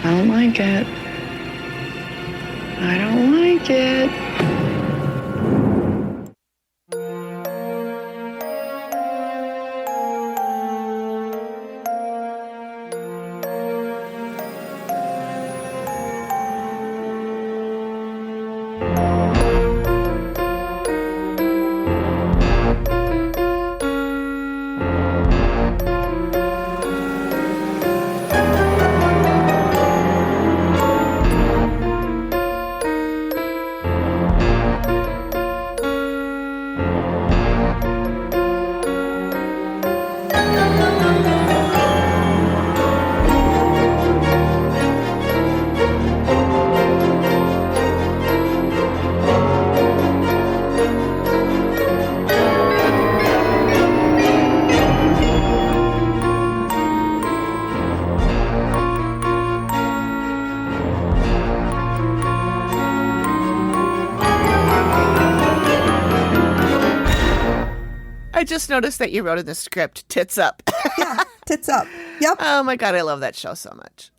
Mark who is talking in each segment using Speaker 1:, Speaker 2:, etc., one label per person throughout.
Speaker 1: I don't like it. I don't like it.
Speaker 2: I just noticed that you wrote in the script, tits up.
Speaker 3: Yeah, tits up. Yep.
Speaker 2: Oh my God, I love that show so much.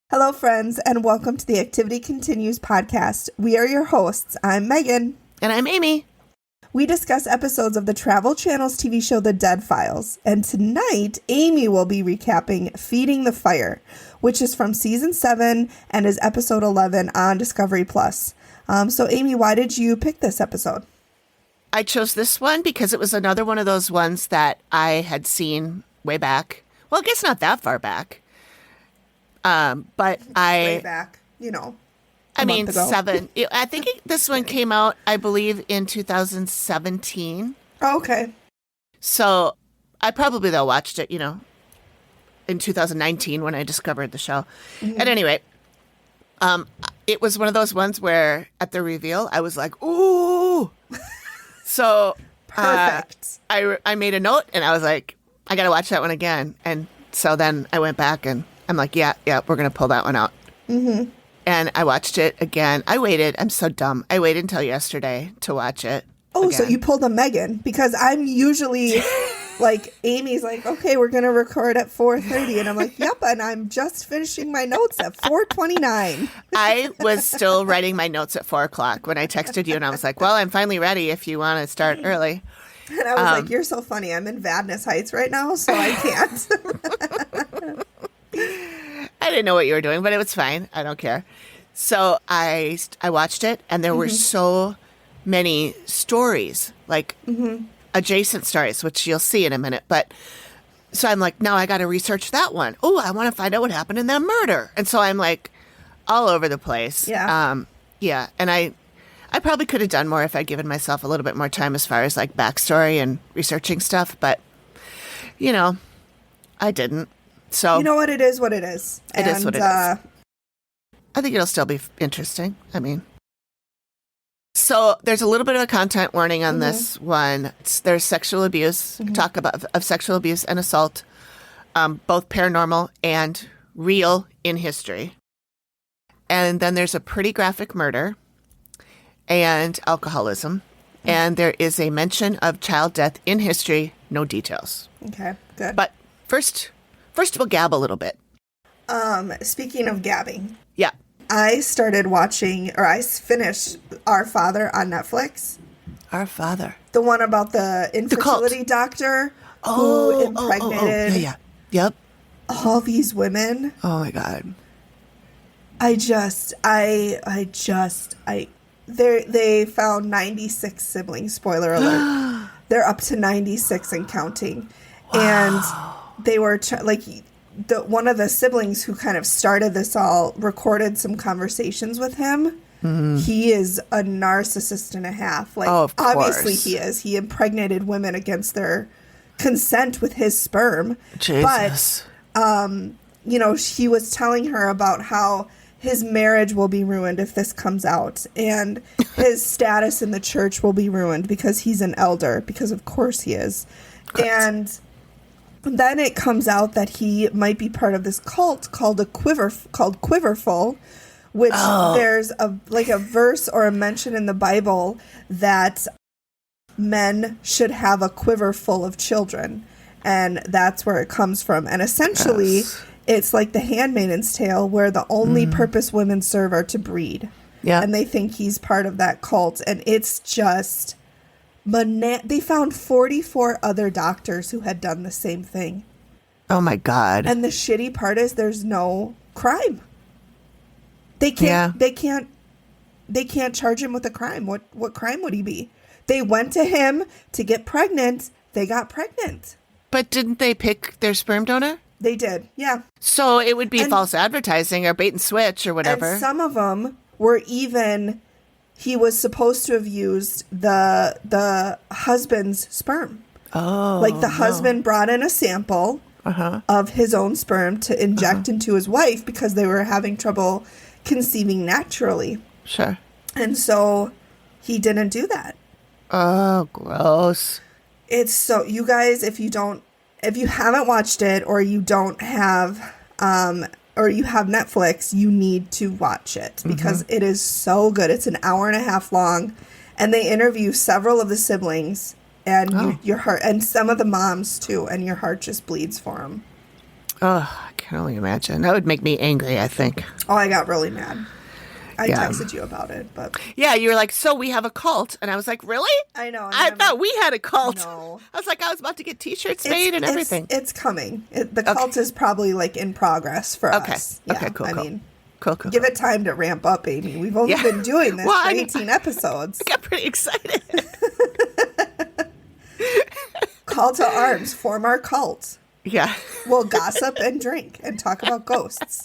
Speaker 3: Hello, friends, and welcome to the Activity Continues podcast. We are your hosts. I'm Megan.
Speaker 2: And I'm Amy.
Speaker 3: We discuss episodes of the Travel Channel's TV show The Dead Files. And tonight, Amy will be recapping Feeding the Fire, which is from season 7 and is episode 11 on Discovery Plus. So, Amy, why did you pick this episode?
Speaker 2: I chose this one because it was another one of those ones that I had seen way back. Well, I guess not that far back. But
Speaker 3: Way back,
Speaker 2: I mean,
Speaker 3: ago.
Speaker 2: 7. I think this one came out, I believe, in 2017.
Speaker 3: Oh, okay.
Speaker 2: So I probably, though, watched it, in 2019 when I discovered the show. Mm-hmm. At any rate, it was one of those ones where at the reveal, I was like, ooh. So
Speaker 3: Perfect.
Speaker 2: I made a note and I was like, I got to watch that one again. And so then I went back and I'm like, yeah, we're going to pull that one out.
Speaker 3: Mm-hmm.
Speaker 2: And I watched it again. I waited. I'm so dumb. I waited until yesterday to watch it.
Speaker 3: Oh,
Speaker 2: again.
Speaker 3: So you pulled a Megan, because I'm usually like, Amy's like, okay, we're going to record at 4:30. And I'm like, yep. And I'm just finishing my notes at 4:29.
Speaker 2: I was still writing my notes at 4:00 when I texted you and I was like, well, I'm finally ready if you want to start early.
Speaker 3: And I was like, you're so funny. I'm in Vadnais Heights right now, so I can't.
Speaker 2: I didn't know what you were doing, but it was fine. I don't care. So I watched it, and there were so many stories, like adjacent stories, which you'll see in a minute. But so I'm like, no, I got to research that one. Oh, I want to find out what happened in that murder. And so I'm like all over the place.
Speaker 3: Yeah.
Speaker 2: Yeah. And I probably could have done more if I'd given myself a little bit more time as far as like backstory and researching stuff. But, I didn't. So
Speaker 3: You know what? It is what it is.
Speaker 2: It is what it is. I think it'll still be interesting. I mean, so there's a little bit of a content warning on this one. There's sexual abuse, talk about of sexual abuse and assault, both paranormal and real in history. And then there's a pretty graphic murder and alcoholism. And there is a mention of child death in history, no details.
Speaker 3: Okay, good.
Speaker 2: But first we'll gab a little bit.
Speaker 3: Speaking of gabbing.
Speaker 2: Yeah.
Speaker 3: I finished Our Father on Netflix.
Speaker 2: Our Father.
Speaker 3: The one about the infertility doctor who impregnated
Speaker 2: Yeah. Yep.
Speaker 3: all these women.
Speaker 2: Oh my God.
Speaker 3: They found 96 siblings. Spoiler alert. They're up to 96 and counting.
Speaker 2: Wow.
Speaker 3: And they were one of the siblings who kind of started this all recorded some conversations with him. Mm-hmm. He is a narcissist and a half.
Speaker 2: Of course.
Speaker 3: Obviously he is. He impregnated women against their consent with his sperm.
Speaker 2: Jesus.
Speaker 3: But, he was telling her about how his marriage will be ruined if this comes out, and his status in the church will be ruined because he's an elder, because of course he is. Correct. And then it comes out that he might be part of this cult called Quiverful, which there's a verse or a mention in the Bible that men should have a quiver full of children. And that's where it comes from. And essentially, it's like the Handmaid's Tale, where the only purpose women serve are to breed.
Speaker 2: Yeah.
Speaker 3: And they think he's part of that cult. And it's just... They found 44 other doctors who had done the same thing.
Speaker 2: Oh, my God.
Speaker 3: And the shitty part is there's no crime. They can't charge him with a crime. What crime would he be? They went to him to get pregnant. They got pregnant.
Speaker 2: But didn't they pick their sperm donor?
Speaker 3: They did, yeah.
Speaker 2: So it would be false advertising or bait and switch or whatever.
Speaker 3: And some of them were even... He was supposed to have used the husband's sperm.
Speaker 2: Oh,
Speaker 3: like the husband brought in a sample of his own sperm to inject into his wife because they were having trouble conceiving naturally.
Speaker 2: Sure.
Speaker 3: And so he didn't do that.
Speaker 2: Oh, gross.
Speaker 3: It's so, you guys, if you haven't watched it or you don't have, or you have Netflix, you need to watch it because it is so good. It's an hour and a half long, and they interview several of the siblings and your heart, and some of the moms too, and your heart just bleeds for them.
Speaker 2: Oh, I can only imagine. That would make me angry, I think.
Speaker 3: Oh, I got really mad. I texted you about it, but...
Speaker 2: Yeah, you were like, so we have a cult. And I was like, really?
Speaker 3: I know.
Speaker 2: I thought we had a cult.
Speaker 3: No.
Speaker 2: I was like, I was about to get T-shirts made and everything.
Speaker 3: It's coming. The cult is probably, like, in progress for us. Yeah,
Speaker 2: Okay, cool,
Speaker 3: I
Speaker 2: cool.
Speaker 3: mean,
Speaker 2: Cool.
Speaker 3: give it time to ramp up, Amy. We've only been doing this for 18 episodes.
Speaker 2: I got pretty excited.
Speaker 3: Call to arms. Form our cult.
Speaker 2: Yeah.
Speaker 3: We'll gossip and drink and talk about ghosts.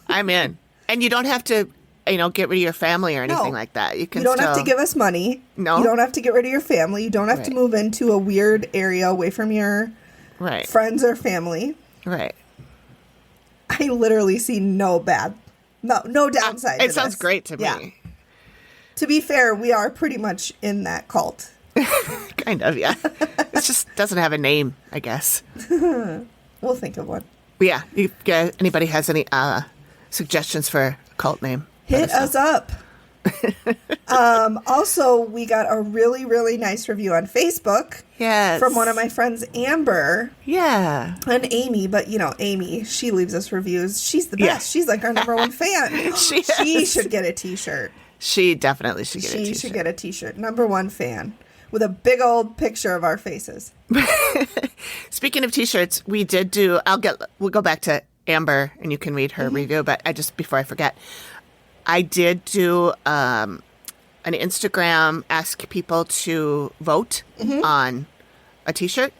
Speaker 2: I'm in. And you don't have to, get rid of your family or anything like that. You
Speaker 3: don't have to give us money.
Speaker 2: No.
Speaker 3: You don't have to get rid of your family. You don't have to move into a weird area away from your friends or family.
Speaker 2: Right.
Speaker 3: I literally see no downside.
Speaker 2: It sounds great to me.
Speaker 3: Yeah. To be fair, we are pretty much in that cult.
Speaker 2: Kind of, yeah. It just doesn't have a name, I guess.
Speaker 3: We'll think of one.
Speaker 2: But yeah, anybody has any suggestions for a cult name?
Speaker 3: Hit us up. Also, we got a really, really nice review on Facebook.
Speaker 2: Yes.
Speaker 3: From one of my friends, Amber.
Speaker 2: Yeah.
Speaker 3: And Amy, but Amy, she leaves us reviews. She's the best. Yeah. She's like our number one fan. She should get a t-shirt.
Speaker 2: She definitely should get a t-shirt.
Speaker 3: She should get a t-shirt. Number one fan. With a big old picture of our faces.
Speaker 2: Speaking of t-shirts, we did do, we'll go back to Amber and you can read her review, but before I forget, I did do an Instagram, ask people to vote on a t-shirt,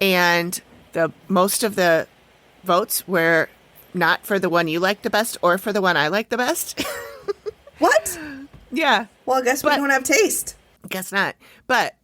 Speaker 2: and most of the votes were not for the one you liked the best or for the one I liked the best.
Speaker 3: What?
Speaker 2: Yeah.
Speaker 3: Well, I guess we don't have taste.
Speaker 2: Guess not. But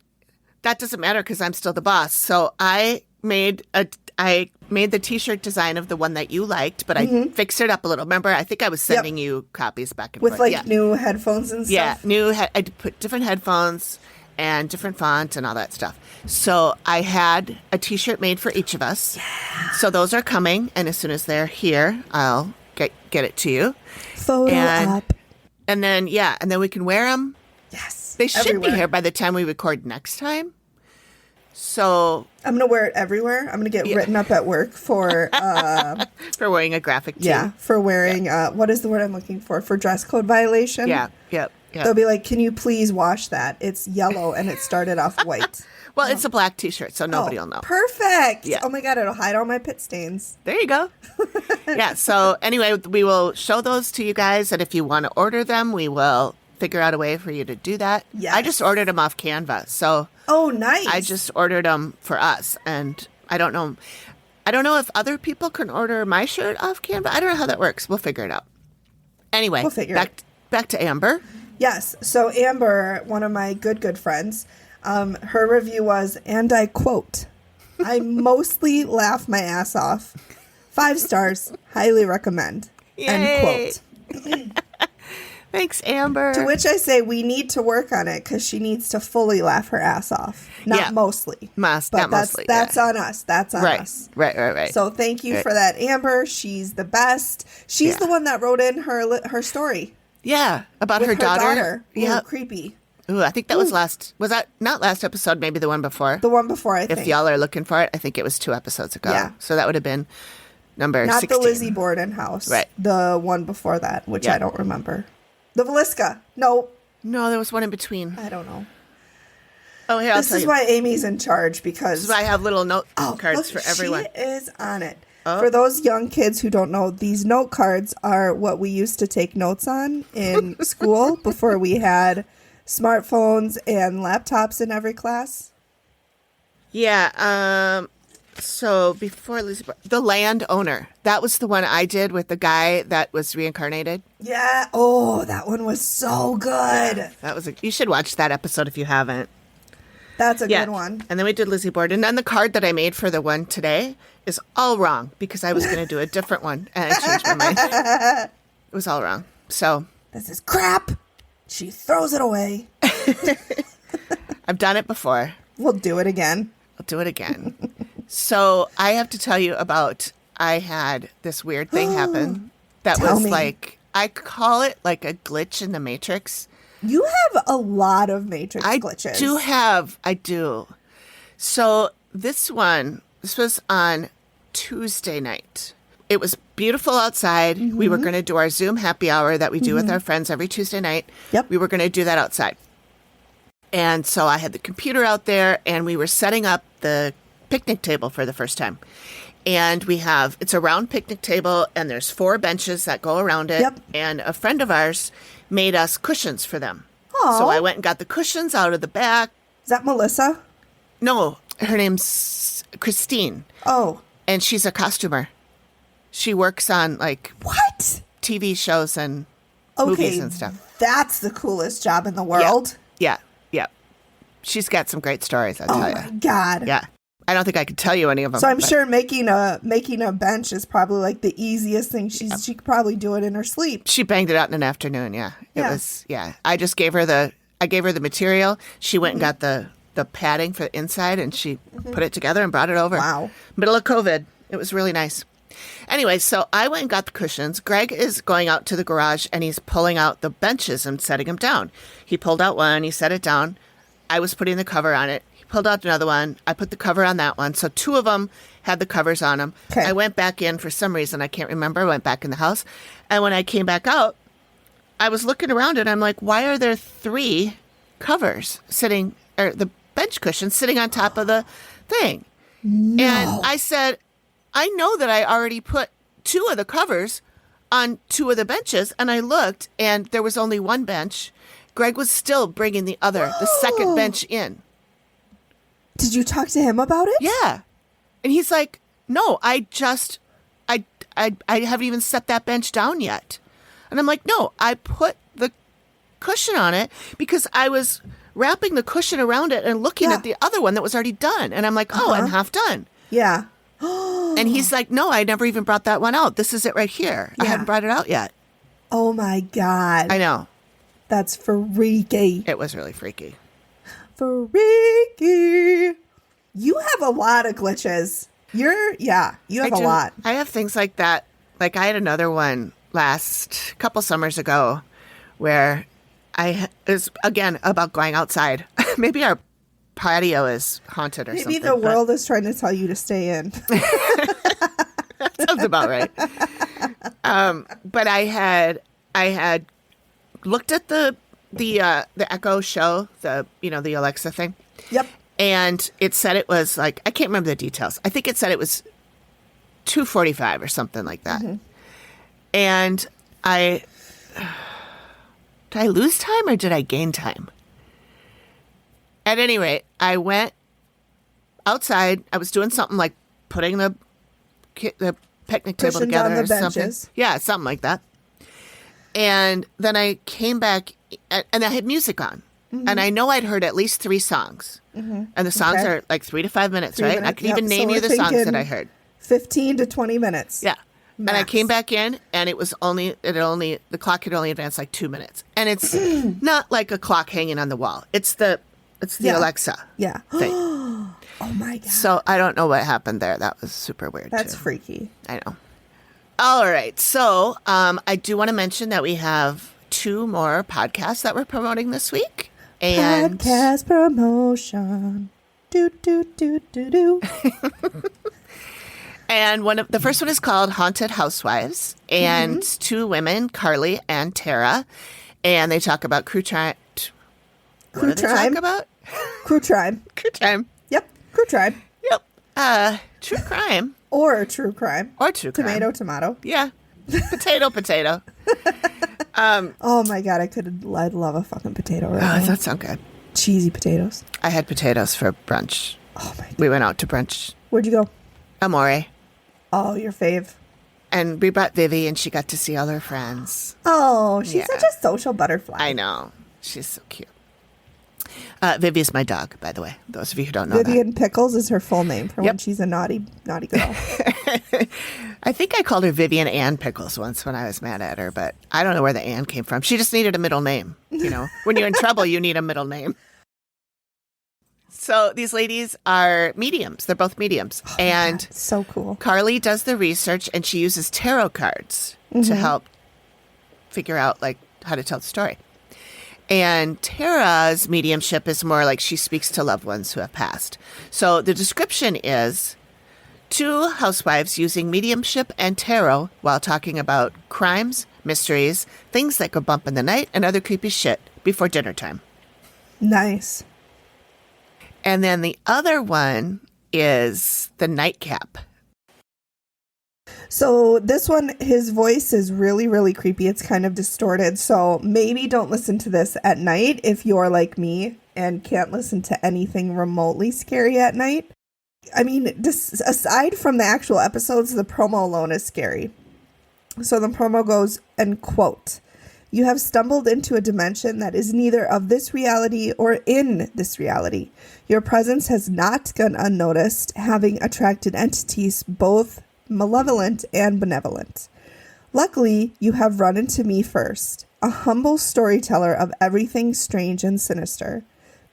Speaker 2: that doesn't matter because I'm still the boss. So I made the t-shirt design of the one that you liked, but I fixed it up a little. Remember, I think I was sending you copies back and forth.
Speaker 3: With new headphones and stuff?
Speaker 2: Yeah, I put different headphones and different fonts and all that stuff. So I had a t-shirt made for each of us. Yeah. So those are coming, and as soon as they're here, I'll get it to you.
Speaker 3: Photo up.
Speaker 2: And then we can wear them.
Speaker 3: Yes.
Speaker 2: They should be here by the time we record next time. So
Speaker 3: I'm going to wear it everywhere. I'm going to get written up at work for...
Speaker 2: for wearing a graphic tee.
Speaker 3: Yeah, for wearing... what is the word I'm looking for? For dress code violation?
Speaker 2: Yeah, yep.
Speaker 3: They'll be like, can you please wash that? It's yellow and it started off white.
Speaker 2: Well, it's a black t-shirt, so nobody will know.
Speaker 3: Perfect.
Speaker 2: Yeah.
Speaker 3: Oh my God, it'll hide all my pit stains.
Speaker 2: There you go. Yeah, so anyway, we will show those to you guys, and if you want to order them, we will figure out a way for you to do that.
Speaker 3: Yes.
Speaker 2: I just ordered them off Canva, so...
Speaker 3: Oh, nice.
Speaker 2: I just ordered them for us, and I don't know if other people can order my shirt off Canva. I don't know how that works. We'll figure it out. Anyway, back to Amber.
Speaker 3: Yes. So Amber, one of my good friends, her review was, and I quote, I mostly laugh my ass off. 5 stars. Highly recommend.
Speaker 2: Yay.
Speaker 3: End quote.
Speaker 2: Thanks, Amber.
Speaker 3: To which I say we need to work on it because she needs to fully laugh her ass off. Not mostly. But that's on us. That's on us.
Speaker 2: Right.
Speaker 3: So thank you for that, Amber. She's the best. She's the one that wrote in her story.
Speaker 2: Yeah, about her daughter.
Speaker 3: Yeah. Creepy.
Speaker 2: Ooh, I think that was that not last episode, maybe the one before?
Speaker 3: The one before, I think.
Speaker 2: If y'all are looking for it, I think it was 2 episodes ago.
Speaker 3: Yeah.
Speaker 2: So that would have been number
Speaker 3: Not
Speaker 2: 16.
Speaker 3: the Lizzie Borden house.
Speaker 2: Right.
Speaker 3: The one before that, which
Speaker 2: Yeah.
Speaker 3: I don't remember. The Velisca. No,
Speaker 2: No, there was one in between.
Speaker 3: I don't know.
Speaker 2: Oh, here, I'll
Speaker 3: This
Speaker 2: tell
Speaker 3: is
Speaker 2: you.
Speaker 3: why Amy's in charge, because...
Speaker 2: This is why I have little note cards
Speaker 3: look,
Speaker 2: for everyone.
Speaker 3: She is on it.
Speaker 2: Oh.
Speaker 3: For those young kids who don't know, these note cards are what we used to take notes on in school before we had smartphones and laptops in every class.
Speaker 2: Yeah, so before Lizzie, the landowner, that was the one I did with the guy that was reincarnated.
Speaker 3: Yeah. Oh, that one was so good.
Speaker 2: That was you should watch that episode if you haven't.
Speaker 3: That's a good one.
Speaker 2: And then we did Lizzie Borden. And then the card that I made for the one today is all wrong because I was going to do a different one and I changed my mind. It was all wrong. So
Speaker 3: This is crap. She throws it away.
Speaker 2: I've done it before.
Speaker 3: We'll do it again.
Speaker 2: I'll do it again. So I have to tell you about, I had this weird thing happen that
Speaker 3: Tell
Speaker 2: was
Speaker 3: me.
Speaker 2: like, I call it like a glitch in the Matrix.
Speaker 3: You have a lot of Matrix glitches.
Speaker 2: I do. So this was on Tuesday night. It was beautiful outside.
Speaker 3: Mm-hmm.
Speaker 2: We were going to do our Zoom happy hour that we do with our friends every Tuesday night.
Speaker 3: Yep.
Speaker 2: We were going to do that outside. And so I had the computer out there and we were setting up the picnic table for the first time. And it's a round picnic table and there's 4 benches that go around it.
Speaker 3: Yep.
Speaker 2: And a friend of ours made us cushions for them.
Speaker 3: Aw.
Speaker 2: So I went and got the cushions out of the back.
Speaker 3: Is that Melissa?
Speaker 2: No, her name's Christine.
Speaker 3: Oh.
Speaker 2: And she's a costumer. She works on like
Speaker 3: What?
Speaker 2: TV shows and
Speaker 3: Okay.
Speaker 2: movies and stuff.
Speaker 3: That's the coolest job in the world.
Speaker 2: Yeah. She's got some great stories, I'll
Speaker 3: Oh
Speaker 2: tell
Speaker 3: my
Speaker 2: you.
Speaker 3: God.
Speaker 2: Yeah. I don't think I could tell you any of them.
Speaker 3: So I'm
Speaker 2: but-
Speaker 3: sure making a bench is probably like the easiest thing. She could probably do it in her sleep.
Speaker 2: She banged it out in an afternoon. Yeah. It
Speaker 3: Yeah.
Speaker 2: was, yeah. I just gave her the material. She went and got the padding for the inside and she put it together and brought it over.
Speaker 3: Wow.
Speaker 2: Middle of COVID. It was really nice. Anyway, so I went and got the cushions. Greg is going out to the garage and he's pulling out the benches and setting them down. He pulled out one, he set it down. I was putting the cover on it. He pulled out another one. I put the cover on that one. So 2 of them had the covers on them.
Speaker 3: Okay.
Speaker 2: I went back in for some reason. I can't remember. I went back in the house. And when I came back out, I was looking around and I'm like, why are there 3 covers sitting, or the bench cushions sitting on top of the thing?
Speaker 3: No.
Speaker 2: And I said, I know that I already put 2 of the covers on 2 of the benches. And I looked and there was only 1 bench. Greg was still bringing the second bench in.
Speaker 3: Did you talk to him about it?
Speaker 2: Yeah. And he's like, no, I haven't even set that bench down yet. And I'm like, no, I put the cushion on it because I was wrapping the cushion around it and looking at the other one that was already done. And I'm like, oh, I'm half done.
Speaker 3: Yeah.
Speaker 2: And he's like, no, I never even brought that one out. This is it right here. I
Speaker 3: Yeah.
Speaker 2: hadn't brought it out yet.
Speaker 3: Oh my God.
Speaker 2: I know.
Speaker 3: That's freaky.
Speaker 2: It was really freaky.
Speaker 3: Freaky. You have a lot of glitches. You have
Speaker 2: I
Speaker 3: a
Speaker 2: do.
Speaker 3: lot.
Speaker 2: I have things like that. Like I had another one last couple summers ago where it was, again, about going outside. Maybe our patio is haunted or something.
Speaker 3: Maybe the world is trying to tell you to stay in.
Speaker 2: Sounds about right. But I had looked at the Echo show, the Alexa thing.
Speaker 3: Yep.
Speaker 2: And it said it was like, I can't remember the details. I think it said it was 2:45 or something like that.
Speaker 3: Mm-hmm.
Speaker 2: And did I lose time or did I gain time? At any rate, I went outside. I was doing something like putting the picnic table
Speaker 3: Pushing
Speaker 2: together
Speaker 3: down
Speaker 2: or
Speaker 3: the
Speaker 2: something.
Speaker 3: benches.
Speaker 2: Yeah, something like that. And then I came back and I had music on. And I know I'd heard at least 3 songs. And the songs
Speaker 3: Okay.
Speaker 2: are like 3 to 5 minutes,
Speaker 3: 3
Speaker 2: right?
Speaker 3: minutes,
Speaker 2: I could even
Speaker 3: yep.
Speaker 2: name
Speaker 3: So
Speaker 2: you
Speaker 3: we're
Speaker 2: the songs that
Speaker 3: thinking
Speaker 2: I heard.
Speaker 3: 15 to 20 minutes.
Speaker 2: Yeah. And I
Speaker 3: Max.
Speaker 2: came back in and the clock had only advanced like 2 minutes. And it's not like a clock hanging on the wall. It's the
Speaker 3: Yeah.
Speaker 2: Alexa
Speaker 3: Yeah.
Speaker 2: thing.
Speaker 3: Oh my God.
Speaker 2: So I don't know what happened there. That was super weird
Speaker 3: That's
Speaker 2: too.
Speaker 3: freaky.
Speaker 2: I know. All right. So I do want to mention that we have 2 more podcasts that we're promoting this week. And
Speaker 3: Podcast promotion. Do, do, do, do, do.
Speaker 2: And the first one is called Haunted Housewives, and two women, Carly and Tara, and they talk about crew crime. What do they talk about?
Speaker 3: Crew crime.
Speaker 2: Crew crime.
Speaker 3: Yep, crew crime.
Speaker 2: Yep. True crime.
Speaker 3: Or true crime.
Speaker 2: Or true crime.
Speaker 3: Tomato, tomato.
Speaker 2: Yeah. Potato.
Speaker 3: Oh my God, I'd love a fucking potato right now.
Speaker 2: That sounds good.
Speaker 3: Cheesy potatoes.
Speaker 2: I had potatoes for brunch.
Speaker 3: Oh my God.
Speaker 2: We went out to brunch.
Speaker 3: Where'd you go?
Speaker 2: Amore.
Speaker 3: Oh, your fave.
Speaker 2: And we brought Vivi, and she got to see all her friends.
Speaker 3: Oh, she's such a social butterfly.
Speaker 2: I know. She's so cute. Vivi is my dog, by the way. Those of you who don't know
Speaker 3: Vivian Pickles is her full name for when she's a naughty girl.
Speaker 2: that. I think I called her Vivian Ann Pickles once when I was mad at her, but I don't know where the Ann came from. She just needed a middle name. You know, when you're in trouble, you need a middle name. So these ladies are mediums. They're both mediums.
Speaker 3: Oh,
Speaker 2: and
Speaker 3: God, so cool.
Speaker 2: Carly does the research, and she uses tarot cards to help figure out like how to tell the story. And Tara's mediumship is more like she speaks to loved ones who have passed. So the description is two housewives using mediumship and tarot while talking about crimes, mysteries, things that go bump in the night, and other creepy shit before dinner time.
Speaker 3: Nice.
Speaker 2: And then the other one is the nightcap.
Speaker 3: So this one, his voice is really, really creepy. It's kind of distorted. So maybe don't listen to this at night if you're like me and can't listen to anything remotely scary at night. I mean, this, aside from the actual episodes, the promo alone is scary. So the promo goes, and quote, "You have stumbled into a dimension that is neither of this reality or in this reality. Your presence has not gone unnoticed, having attracted entities both malevolent and benevolent. Luckily, you have run into me first, a humble storyteller of everything strange and sinister.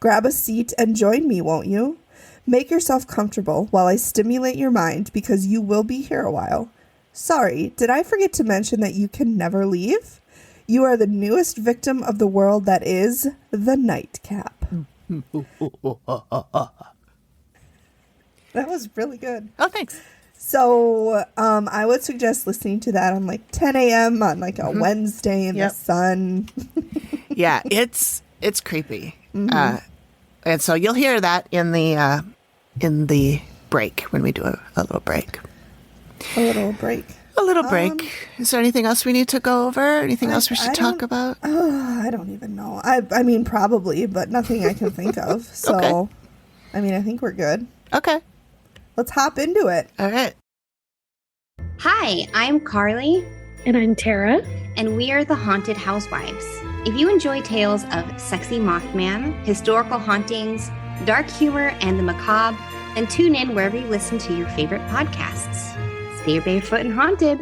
Speaker 3: Grab a seat and join me, won't you? Make yourself comfortable while I stimulate your mind because you will be here a while. Sorry, did I forget to mention that you can never leave? You are the newest victim of the world that is the nightcap." That was really good.
Speaker 2: Oh, thanks.
Speaker 3: So I would suggest listening to that on like 10 a.m. on like a Wednesday in the sun.
Speaker 2: Yeah, it's creepy. And so you'll hear that in the break when we do a little break.
Speaker 3: A little break.
Speaker 2: A little break. Is there anything else we need to go over? Anything else we should talk about?
Speaker 3: I don't even know. I mean, probably, but nothing I can think of. So,
Speaker 2: Okay.
Speaker 3: I mean, I think we're good.
Speaker 2: Okay.
Speaker 3: Let's hop into it.
Speaker 2: All right.
Speaker 4: Hi, I'm Carly,
Speaker 1: And I'm Tara.
Speaker 4: and we are the Haunted Housewives. If you enjoy tales of sexy Mothman, historical hauntings, dark humor, and the macabre, then tune in wherever you listen to your favorite podcasts. Stay barefoot and haunted.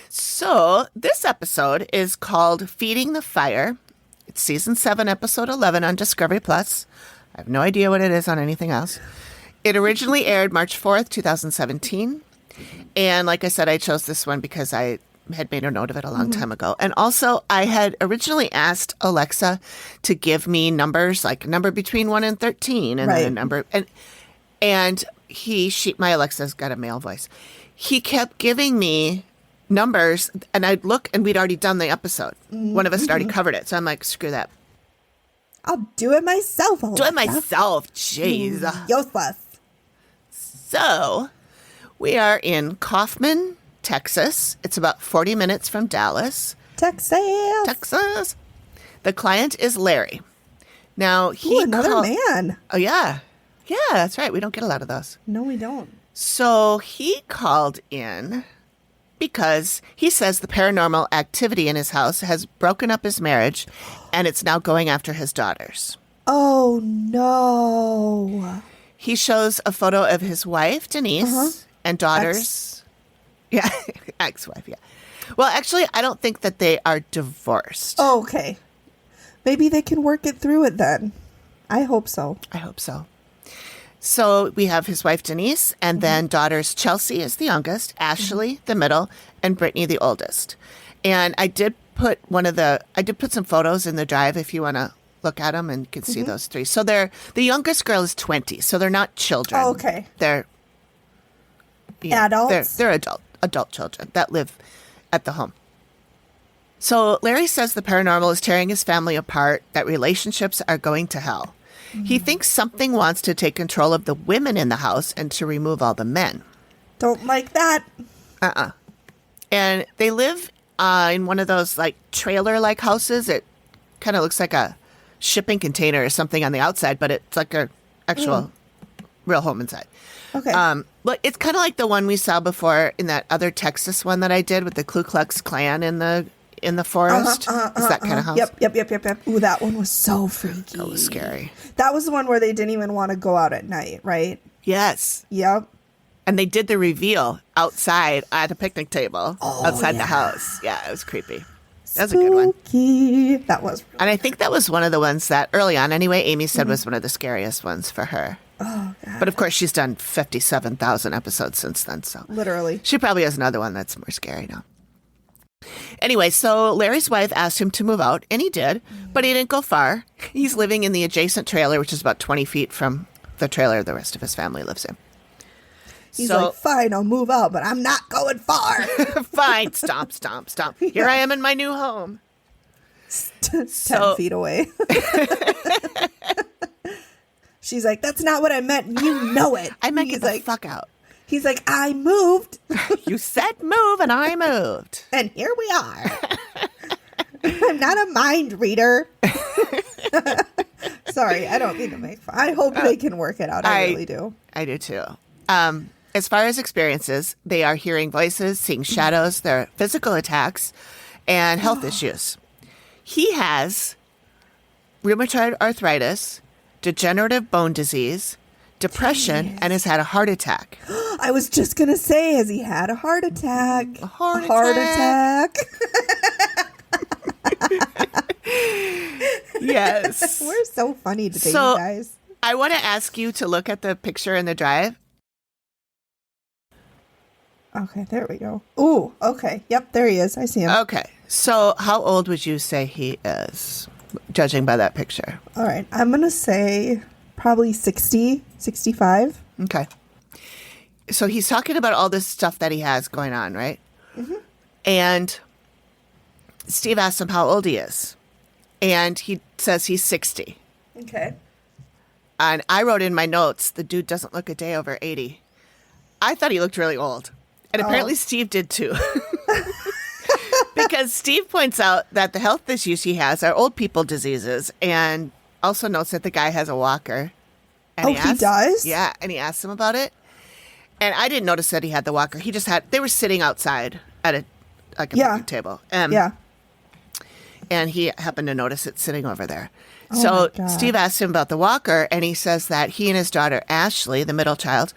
Speaker 2: So this episode is called Feeding the Fire. It's season 7, episode 11 on Discovery Plus. I have no idea what it is on anything else. It originally aired March 4th, 2017. And like I said, I chose this one because I had made a note of it a long time ago. And also, I had originally asked Alexa to give me numbers, like a number between 1 and 13. And then a number. And my Alexa's got a male voice. He kept giving me numbers, and I'd look, and we'd already done the episode. One of us had already covered it. So I'm like, screw that.
Speaker 3: I'll do it myself.
Speaker 2: Do it myself. Jeez.
Speaker 3: Useless.
Speaker 2: So we are in Kaufman, Texas. It's about 40 minutes from Dallas,
Speaker 3: Texas.
Speaker 2: The client is Larry. Now
Speaker 3: Another man.
Speaker 2: Oh yeah, that's right. We don't get a lot of those.
Speaker 3: No, we don't.
Speaker 2: So he called in because he says the paranormal activity in his house has broken up his marriage, and it's now going after his daughters.
Speaker 3: Oh no.
Speaker 2: He shows a photo of his wife, Denise, and daughters. Yeah, ex-wife, yeah. Well, actually, I don't think that they are divorced.
Speaker 3: Oh, okay. Maybe they can work it through it then. I hope so.
Speaker 2: I hope so. So we have his wife, Denise, and then daughters, Chelsea is the youngest, Ashley, the middle, and Brittany, the oldest. And I did put some photos in the drive if you want to look at them, and you can see those three. So the youngest girl is 20, so they're not children.
Speaker 3: Oh, okay.
Speaker 2: They're
Speaker 3: Adults?
Speaker 2: They're adult children that live at the home. So Larry says the paranormal is tearing his family apart, that relationships are going to hell. He thinks something wants to take control of the women in the house and to remove all the men.
Speaker 3: Don't like that.
Speaker 2: And they live in one of those like trailer-like houses. It kind of looks like a shipping container or something on the outside, but it's like a actual real home inside.
Speaker 3: Okay.
Speaker 2: But it's kind of like the one we saw before in that other Texas one that I did with the Ku Klux Klan in the forest. Is that kind of house?
Speaker 3: Yep. Ooh, that one was so freaky.
Speaker 2: That was scary.
Speaker 3: That was the one where they didn't even want to go out at night, right?
Speaker 2: Yes.
Speaker 3: Yep.
Speaker 2: And they did the reveal outside at a picnic table outside the house. Yeah, it was creepy. That was a good one.
Speaker 3: Spooky. That was.
Speaker 2: And I think that was one of the ones that early on, anyway, Amy said was one of the scariest ones for her.
Speaker 3: Oh, God.
Speaker 2: But of course, she's done 57,000 episodes since then. So
Speaker 3: Literally.
Speaker 2: she probably has another one that's more scary now. Anyway, so Larry's wife asked him to move out, and he did, but he didn't go far. He's living in the adjacent trailer, which is about 20 feet from the trailer the rest of his family lives in.
Speaker 3: He's like, fine, I'll move out, but I'm not going far.
Speaker 2: Fine, stomp. Here I am in my new home.
Speaker 3: 10 feet away. She's like, that's not what I meant, and you know it.
Speaker 2: I meant get the fuck out.
Speaker 3: He's like, I moved.
Speaker 2: You said move, and I moved.
Speaker 3: And here we are. I'm not a mind reader. Sorry, I don't mean to make fun. I hope they can work it out. I really do.
Speaker 2: I do, too. As far as experiences, they are hearing voices, seeing shadows, there are physical attacks, and health issues. He has rheumatoid arthritis, degenerative bone disease, depression, and has had a heart attack.
Speaker 3: I was just going to say, has he had a heart attack?
Speaker 2: A heart
Speaker 3: attack.
Speaker 2: Yes.
Speaker 3: We're so funny today, you guys.
Speaker 2: I want to ask you to look at the picture in the drive.
Speaker 3: Okay, there we go. Ooh, okay. Yep, there he is. I see him.
Speaker 2: Okay. So how old would you say he is, judging by that picture?
Speaker 3: All right. I'm going to say probably 60, 65.
Speaker 2: Okay. So he's talking about all this stuff that he has going on, right? Mm-hmm. And Steve asks him how old he is. And he says he's 60.
Speaker 3: Okay.
Speaker 2: And I wrote in my notes, the dude doesn't look a day over 80. I thought he looked really old. And apparently Steve did too. Because Steve points out that the health issues he has are old people diseases, and also notes that the guy has a walker. And
Speaker 3: he does?
Speaker 2: Yeah, and he asks him about it. And I didn't notice that he had the walker. He just had, they were sitting outside at a picnic table.
Speaker 3: Yeah.
Speaker 2: And he happened to notice it sitting over there. So Steve asked him about the walker, and he says that he and his daughter, Ashley, the middle child,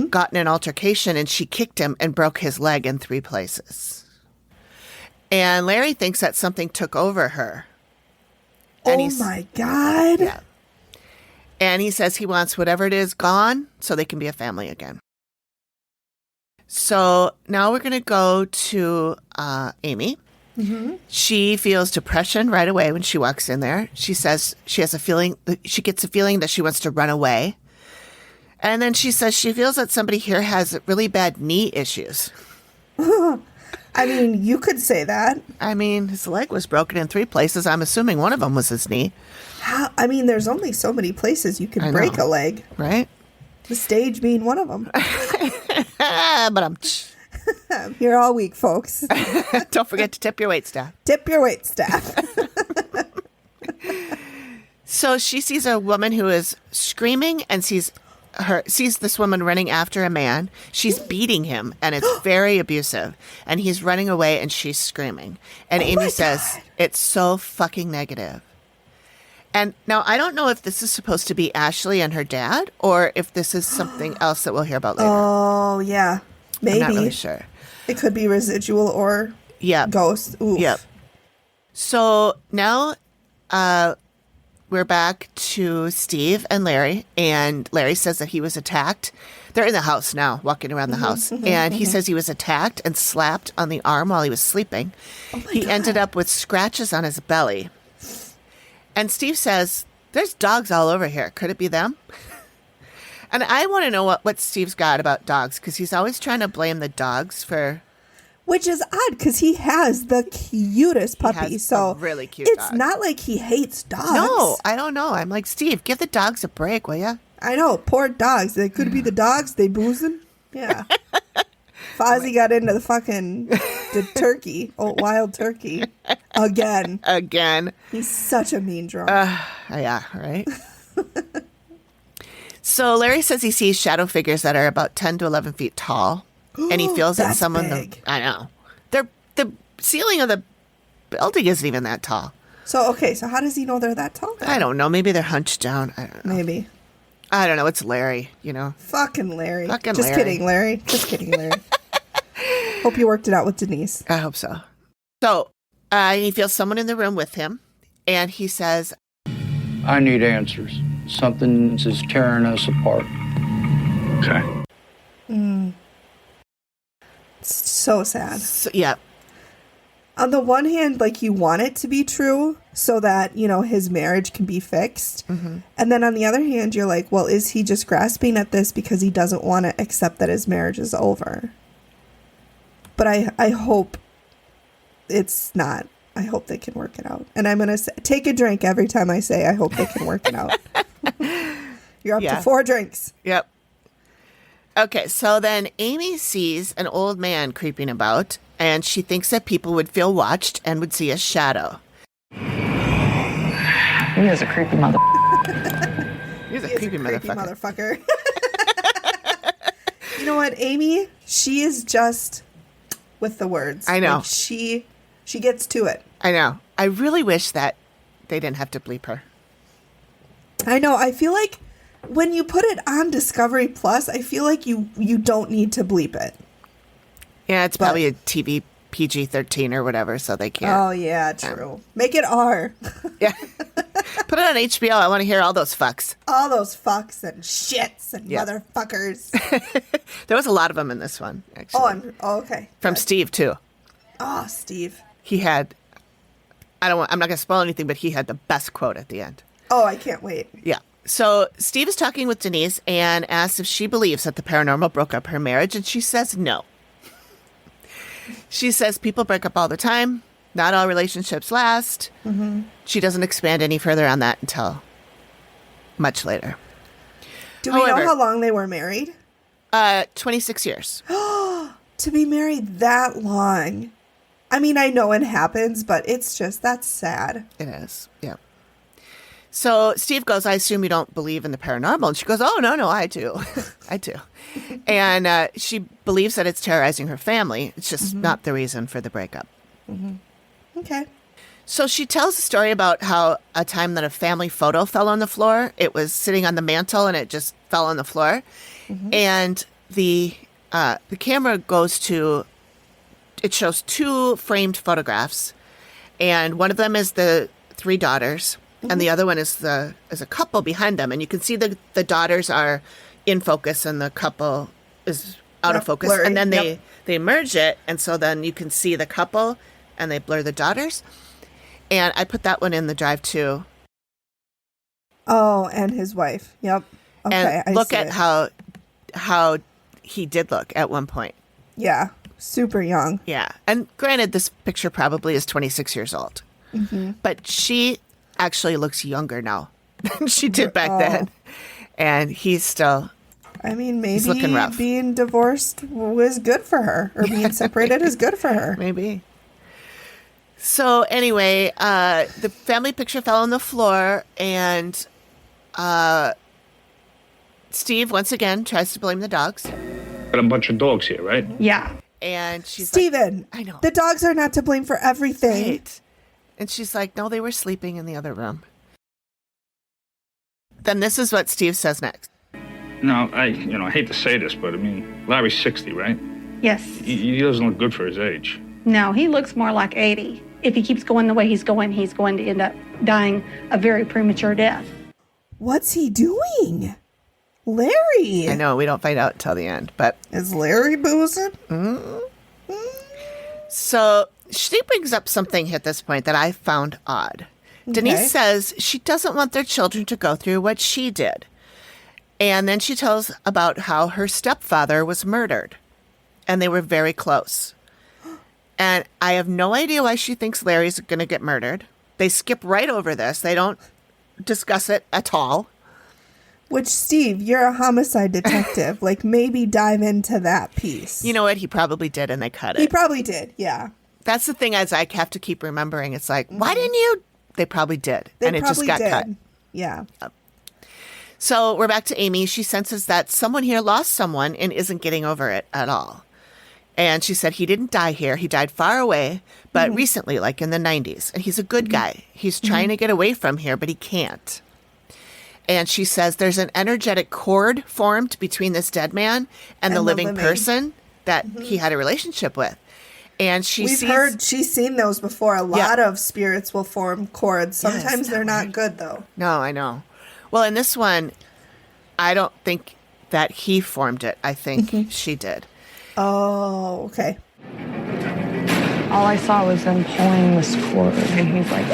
Speaker 2: got in an altercation, and she kicked him and broke his leg in 3 places. And Larry thinks that something took over her. And
Speaker 3: my God.
Speaker 2: Yeah. And he says he wants whatever it is gone so they can be a family again. So now we're going to go to Amy. Mm-hmm. She feels depression right away when she walks in there. She says she has a feeling, she gets a feeling that she wants to run away. And then she says she feels that somebody here has really bad knee issues.
Speaker 3: I mean, you could say that.
Speaker 2: I mean, his leg was broken in 3 places. I'm assuming one of them was his knee.
Speaker 3: I mean, there's only so many places you can break a leg.
Speaker 2: Right?
Speaker 3: The stage being one of them.
Speaker 2: But
Speaker 3: I'm here all week, folks.
Speaker 2: Don't forget to tip your waitstaff.
Speaker 3: Tip your waitstaff.
Speaker 2: So she sees a woman who is screaming and sees this woman running after a man. She's beating him, and it's very abusive. And he's running away, and she's screaming. And Amy says, it's so fucking negative. And now I don't know if this is supposed to be Ashley and her dad, or if this is something else that we'll hear about later.
Speaker 3: Oh, yeah. Maybe.
Speaker 2: I'm not really sure.
Speaker 3: It could be residual or ghost. Oof.
Speaker 2: Yep. So now we're back to Steve and Larry, and Larry says that he was attacked. They're in the house now, walking around the house, and he says he was attacked and slapped on the arm while he was sleeping. He ended up with scratches on his belly. And Steve says, there's dogs all over here. Could it be them? And I want to know what Steve's got about dogs, because he's always trying to blame the dogs for...
Speaker 3: Which is odd, because he has the cutest puppy. So
Speaker 2: a really cute
Speaker 3: it's
Speaker 2: dog.
Speaker 3: not like he hates dogs.
Speaker 2: No, I don't know. I'm like, Steve, give the dogs a break, will ya?
Speaker 3: I know, poor dogs. They could be the dogs. They boozing. Yeah. Fozzie got into the turkey. Oh, wild turkey. Again. He's such a mean drunk.
Speaker 2: Yeah, right? So Larry says he sees shadow figures that are about 10 to 11 feet tall. And he feels that some of them... I know. The ceiling of the building isn't even that tall.
Speaker 3: So how does he know they're that tall?
Speaker 2: I don't know. Maybe they're hunched down. I don't know.
Speaker 3: Maybe.
Speaker 2: I don't know. It's Larry, you know.
Speaker 3: Fucking Larry.
Speaker 2: Just
Speaker 3: kidding, Larry. Just kidding, Larry. Hope you worked it out with Denise.
Speaker 2: I hope so. So he feels someone in the room with him, and he says,
Speaker 5: I need answers. Something is tearing us apart.
Speaker 6: Okay.
Speaker 3: It's so sad.
Speaker 2: Yeah.
Speaker 3: On the one hand, like, you want it to be true so that, you know, his marriage can be fixed. Mm-hmm. And then on the other hand, you're like, well, is he just grasping at this because he doesn't want to accept that his marriage is over? But I hope it's not. I hope they can work it out. And I'm going to take a drink every time I say I hope they can work it out. You're up to 4 drinks.
Speaker 2: Yep. Okay, so then Amy sees an old man creeping about, and she thinks that people would feel watched and would see a shadow.
Speaker 6: He is a creepy mother.
Speaker 2: He's a creepy
Speaker 3: motherfucker. You know what, Amy? She is just with the words.
Speaker 2: I know.
Speaker 3: Like, she gets to it.
Speaker 2: I know. I really wish that they didn't have to bleep her.
Speaker 3: I know. I feel like when you put it on Discovery Plus, I feel like you don't need to bleep it.
Speaker 2: Yeah, it's probably a TV PG-13 or whatever, so they can't.
Speaker 3: Oh, yeah, true. Make it R.
Speaker 2: Yeah. Put it on HBO. I want to hear all those fucks.
Speaker 3: All those fucks and shits and motherfuckers.
Speaker 2: There was a lot of them in this one, actually.
Speaker 3: Okay.
Speaker 2: From
Speaker 3: Good.
Speaker 2: Steve, too.
Speaker 3: Oh, Steve.
Speaker 2: He had... I'm not going to spoil anything, but he had the best quote at the end.
Speaker 3: Oh, I can't wait.
Speaker 2: Yeah. So Steve is talking with Denise and asks if she believes that the paranormal broke up her marriage, and she says no. She says people break up all the time. Not all relationships last. Mm-hmm. She doesn't expand any further on that until much later.
Speaker 3: Do we know how long they were married?
Speaker 2: 26 years.
Speaker 3: To be married that long. I mean, I know it happens, but that's sad.
Speaker 2: It is, yeah. So Steve goes, I assume you don't believe in the paranormal. And she goes, oh, no, I do. I do. And she believes that it's terrorizing her family. It's just not the reason for the breakup.
Speaker 3: Mm-hmm. Okay.
Speaker 2: So she tells a story about how a time that a family photo fell on the floor. It was sitting on the mantle and it just fell on the floor. Mm-hmm. And the camera goes to, it shows 2 framed photographs. And one of them is the 3 daughters. And the other one is a couple behind them. And you can see the daughters are in focus and the couple is out of focus.
Speaker 3: Blurry.
Speaker 2: And then they merge it. And so then you can see the couple and they blur the daughters. And I put that one in the drive too.
Speaker 3: Oh, and his wife. Yep. Okay.
Speaker 2: And look at how he did look at one point.
Speaker 3: Yeah. Super young.
Speaker 2: Yeah. And granted, this picture probably is 26 years old. Mm-hmm. But she actually looks younger now than she did back then. And he's still...
Speaker 3: I mean, maybe
Speaker 2: he's looking rough.
Speaker 3: Being divorced was good for her. Or being separated is good for her.
Speaker 2: Maybe. So anyway, the family picture fell on the floor. And Steve, once again, tries to blame the dogs.
Speaker 6: Got a bunch of dogs here, right?
Speaker 1: Yeah.
Speaker 2: And she's
Speaker 3: Steven,
Speaker 2: like, I know.
Speaker 3: The dogs are not to blame for everything.
Speaker 2: Right. And she's like, no, they were sleeping in the other room. Then this is what Steve says next.
Speaker 6: No, I hate to say this, but I mean, Larry's 60, right?
Speaker 1: Yes.
Speaker 6: He doesn't look good for his age.
Speaker 1: No, he looks more like 80. If he keeps going the way he's going to end up dying a very premature death.
Speaker 3: What's he doing? Larry.
Speaker 2: I know, we don't find out until the end, but...
Speaker 3: Is Larry boozing?
Speaker 2: So she brings up something at this point that I found odd. Okay. Denise says she doesn't want their children to go through what she did. And then she tells about how her stepfather was murdered, and they were very close. And I have no idea why she thinks Larry's going to get murdered. They skip right over this. They don't discuss it at all.
Speaker 3: Which, Steve, you're a homicide detective. Like, maybe dive into that piece.
Speaker 2: You know what? He probably did, and they cut it.
Speaker 3: He probably did, yeah.
Speaker 2: That's the thing, as I have to keep remembering. It's like, why didn't you? They probably did, and it just got cut.
Speaker 3: Yeah.
Speaker 2: So we're back to Amy. She senses that someone here lost someone and isn't getting over it at all. And she said he didn't die here. He died far away, but recently, like in the 90s. And he's a good guy. He's trying to get away from here, but he can't. And she says there's an energetic cord formed between this dead man and the living person that he had a relationship with. And she's seen those before. A lot of spirits will form cords. Sometimes they're not good, though. No, I know. Well, in this one, I don't think that he formed it. I think she did.
Speaker 3: Oh, okay.
Speaker 7: All I saw was them pulling this cord, and he's like,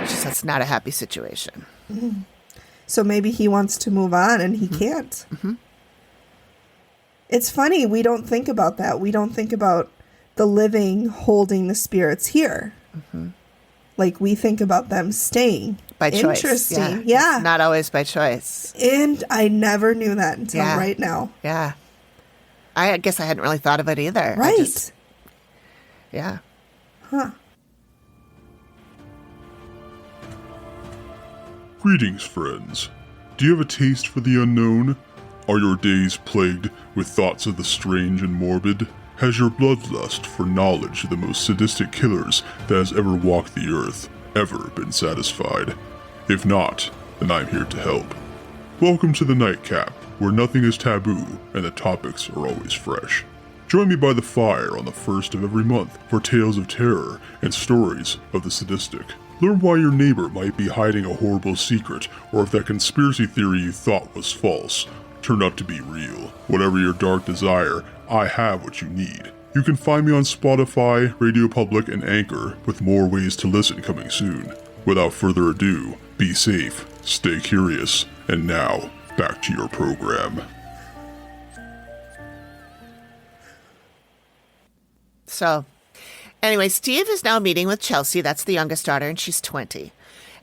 Speaker 2: She says it's not a happy situation.
Speaker 3: So maybe he wants to move on, and he can't. It's funny, we don't think about that. We don't think about the living holding the spirits here. Like, we think about them staying.
Speaker 2: By choice.
Speaker 3: Interesting. Yeah.
Speaker 2: It's not always by choice.
Speaker 3: And I never knew that until right now.
Speaker 2: Yeah. I guess I hadn't really thought of it either.
Speaker 3: Right.
Speaker 2: Yeah.
Speaker 3: Huh.
Speaker 8: Greetings, friends. Do you have a taste for the unknown? Are your days plagued with thoughts of the strange and morbid? Has your bloodlust for knowledge of the most sadistic killers that has ever walked the earth ever been satisfied? If not, then I'm here to help. Welcome to the Nightcap, where nothing is taboo and the topics are always fresh. Join me by the fire on the first of every month for tales of terror and stories of the sadistic. Learn why your neighbor might be hiding a horrible secret, or if that conspiracy theory you thought was false turned out to be real. Whatever your dark desire, I have what you need. You can find me on Spotify, Radio Public, and Anchor, with more ways to listen coming soon. Without further ado, be safe, stay curious, and now, back to your program.
Speaker 2: So, anyway, Steve is now meeting with Chelsea. That's the youngest daughter, and she's 20.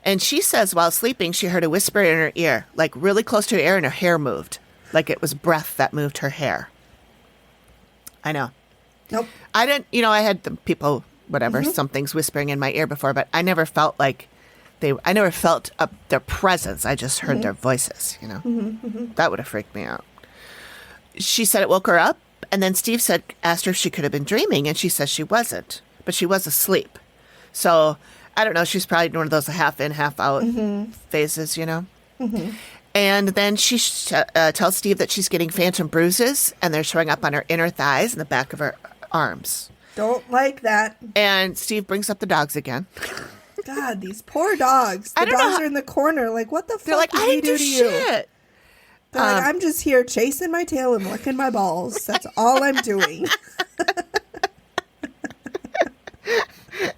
Speaker 2: And she says while sleeping, she heard a whisper in her ear, like really close to her ear, and her hair moved. Like it was breath that moved her hair. I know.
Speaker 3: Nope.
Speaker 2: I didn't, I had the people, whatever, some things whispering in my ear before, but I never felt like I never felt their presence. I just heard their voices, That would have freaked me out. She said it woke her up, and then Steve asked her if she could have been dreaming, and she says she wasn't, but she was asleep. So, I don't know, she's probably in one of those half in, half out phases, And then she tells Steve that she's getting phantom bruises, and they're showing up on her inner thighs and the back of her arms.
Speaker 3: Don't like that.
Speaker 2: And Steve brings up the dogs again.
Speaker 3: God, these poor dogs. The dogs are in the corner. Like, what the fuck
Speaker 2: They're like,
Speaker 3: did
Speaker 2: I
Speaker 3: we
Speaker 2: didn't
Speaker 3: do
Speaker 2: do
Speaker 3: to
Speaker 2: shit.
Speaker 3: you? They're like, I'm just here chasing my tail and licking my balls. That's all I'm doing.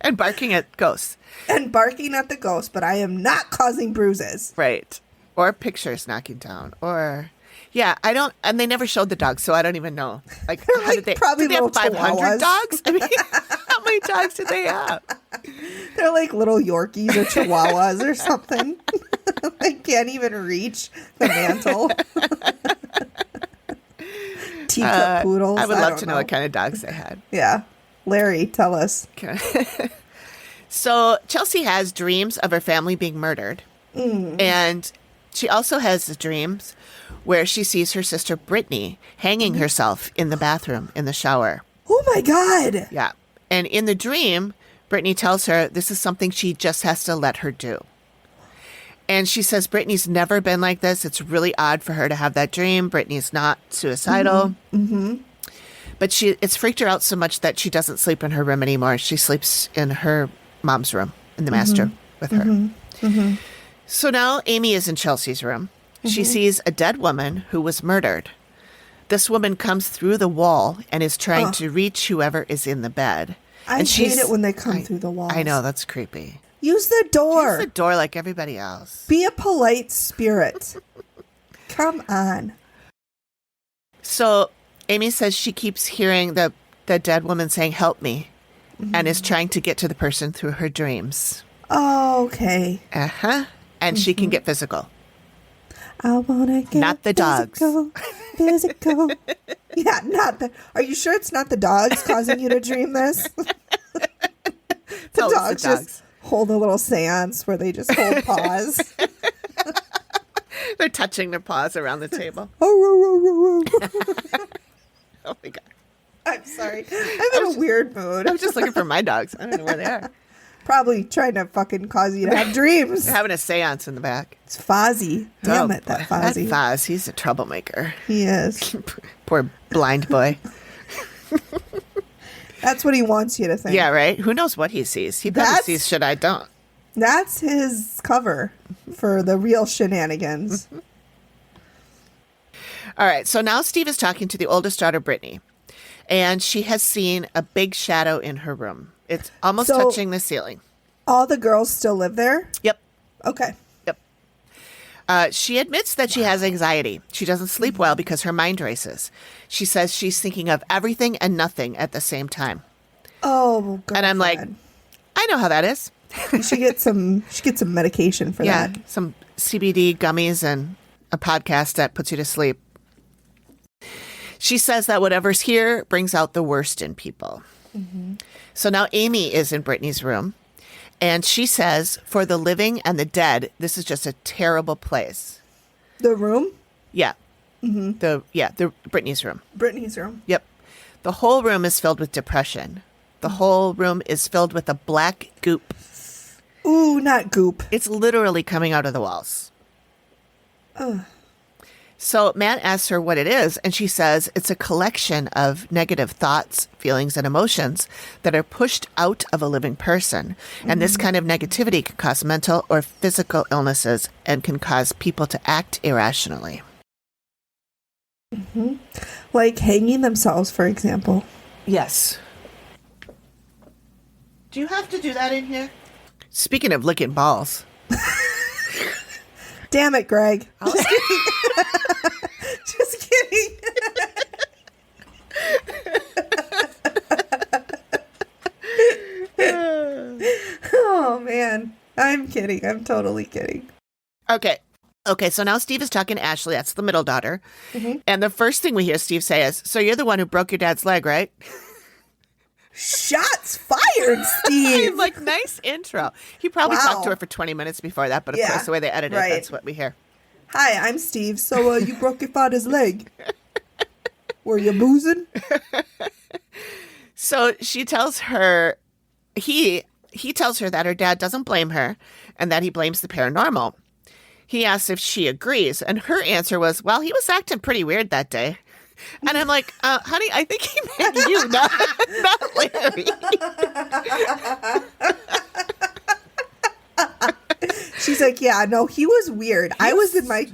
Speaker 2: And barking at ghosts.
Speaker 3: And barking at the ghost, but I am not causing bruises.
Speaker 2: Right. Or pictures knocking down. Or, yeah, I don't, and they never showed the dogs, so I don't even know. Like,
Speaker 3: They're
Speaker 2: how
Speaker 3: like
Speaker 2: did they,
Speaker 3: probably
Speaker 2: did they have
Speaker 3: little
Speaker 2: 500
Speaker 3: chihuahuas.
Speaker 2: dogs? I mean, how many dogs did they have?
Speaker 3: They're like little Yorkies or Chihuahuas or something. They can't even reach the mantle. Teacup poodles.
Speaker 2: I would love to
Speaker 3: know
Speaker 2: know what kind of dogs they had.
Speaker 3: Yeah. Larry, tell us.
Speaker 2: Okay. So Chelsea has dreams of her family being murdered. And she also has dreams where she sees her sister Brittany hanging herself in the bathroom in the shower.
Speaker 3: Oh my God.
Speaker 2: Yeah. And in the dream, Brittany tells her this is something she just has to let her do. And she says Brittany's never been like this. It's really odd for her to have that dream. Brittany's not suicidal. But it's freaked her out so much that she doesn't sleep in her room anymore. She sleeps in her mom's room, in the master with her. So now Amy is in Chelsea's room. She sees a dead woman who was murdered. This woman comes through the wall and is trying to reach whoever is in the bed.
Speaker 3: I hate it when they come through the walls.
Speaker 2: I know, that's creepy.
Speaker 3: Use the door.
Speaker 2: Use the door like everybody else.
Speaker 3: Be a polite spirit. Come on.
Speaker 2: So Amy says she keeps hearing the dead woman saying, "Help me," and is trying to get to the person through her dreams.
Speaker 3: Oh, okay.
Speaker 2: Uh-huh. And she can get physical.
Speaker 3: I wanna get
Speaker 2: Not the dogs.
Speaker 3: Physical. Yeah, not the. Are you sure it's not the dogs causing you to dream this? The
Speaker 2: always
Speaker 3: dogs
Speaker 2: the dogs.
Speaker 3: just hold a little seance where they just hold paws.
Speaker 2: They're touching their paws around the table.
Speaker 3: Oh,
Speaker 2: Oh my God.
Speaker 3: I'm sorry. I'm in a weird mood.
Speaker 2: I was just looking for my dogs. I don't know where they are.
Speaker 3: Probably trying to fucking cause you to have dreams.
Speaker 2: They're having a seance in the back.
Speaker 3: It's Fozzie. Damn
Speaker 2: Oh,
Speaker 3: it, that
Speaker 2: boy.
Speaker 3: Fozzie.
Speaker 2: That Foz, he's a troublemaker.
Speaker 3: He is.
Speaker 2: Poor blind boy.
Speaker 3: That's what he wants you to think.
Speaker 2: Yeah, right? Who knows what he sees? He probably
Speaker 3: That's-
Speaker 2: sees shit I don't.
Speaker 3: That's his cover for the real shenanigans.
Speaker 2: All right, so now Steve is talking to the oldest daughter, Brittany, and she has seen a big shadow in her room. It's almost
Speaker 3: So-
Speaker 2: touching the ceiling.
Speaker 3: All the girls still live there?
Speaker 2: Yep.
Speaker 3: Okay.
Speaker 2: She admits that she has anxiety. She doesn't sleep well because her mind races. She says she's thinking of everything and nothing at the same time.
Speaker 3: Oh, God.
Speaker 2: And I'm like, I know how that is.
Speaker 3: You should get some medication for
Speaker 2: Yeah,
Speaker 3: that.
Speaker 2: some CBD gummies and a podcast that puts you to sleep. She says that whatever's here brings out the worst in people. So now Amy is in Brittany's room, and she says, for the living and the dead, this is just a terrible place.
Speaker 3: The room?
Speaker 2: Yeah. The Brittany's room.
Speaker 3: Brittany's room.
Speaker 2: Yep. The whole room is filled with depression. The whole room is filled with a black goop.
Speaker 3: Ooh, not goop.
Speaker 2: It's literally coming out of the walls. So Matt asks her what it is, and she says it's a collection of negative thoughts, feelings, and emotions that are pushed out of a living person. And this kind of negativity can cause mental or physical illnesses and can cause people to act irrationally.
Speaker 3: Like hanging themselves, for example.
Speaker 2: Yes. Do you have to do that in here? Speaking of licking balls.
Speaker 3: Damn it, Greg. Just kidding. Just kidding. Oh, man. I'm kidding. I'm totally kidding.
Speaker 2: Okay, so now Steve is talking to Ashley. That's the middle daughter. And the first thing we hear Steve say is, so you're the one who broke your dad's leg, right?
Speaker 3: Shots fired, Steve.
Speaker 2: I'm like, nice intro. He probably
Speaker 3: Wow.
Speaker 2: talked to her for 20 minutes before that, but of
Speaker 3: Yeah,
Speaker 2: course, the way they edit it,
Speaker 3: right.
Speaker 2: that's what we hear.
Speaker 3: Hi, I'm Steve. So you broke your father's leg. Were you boozing?
Speaker 2: So she tells her, he tells her that her dad doesn't blame her and that he blames the paranormal. He asks if she agrees, and her answer was, well, he was acting pretty weird that day. And I'm like, honey, I think he meant you, not Larry.
Speaker 3: She's like, yeah, no, he was weird. I was in my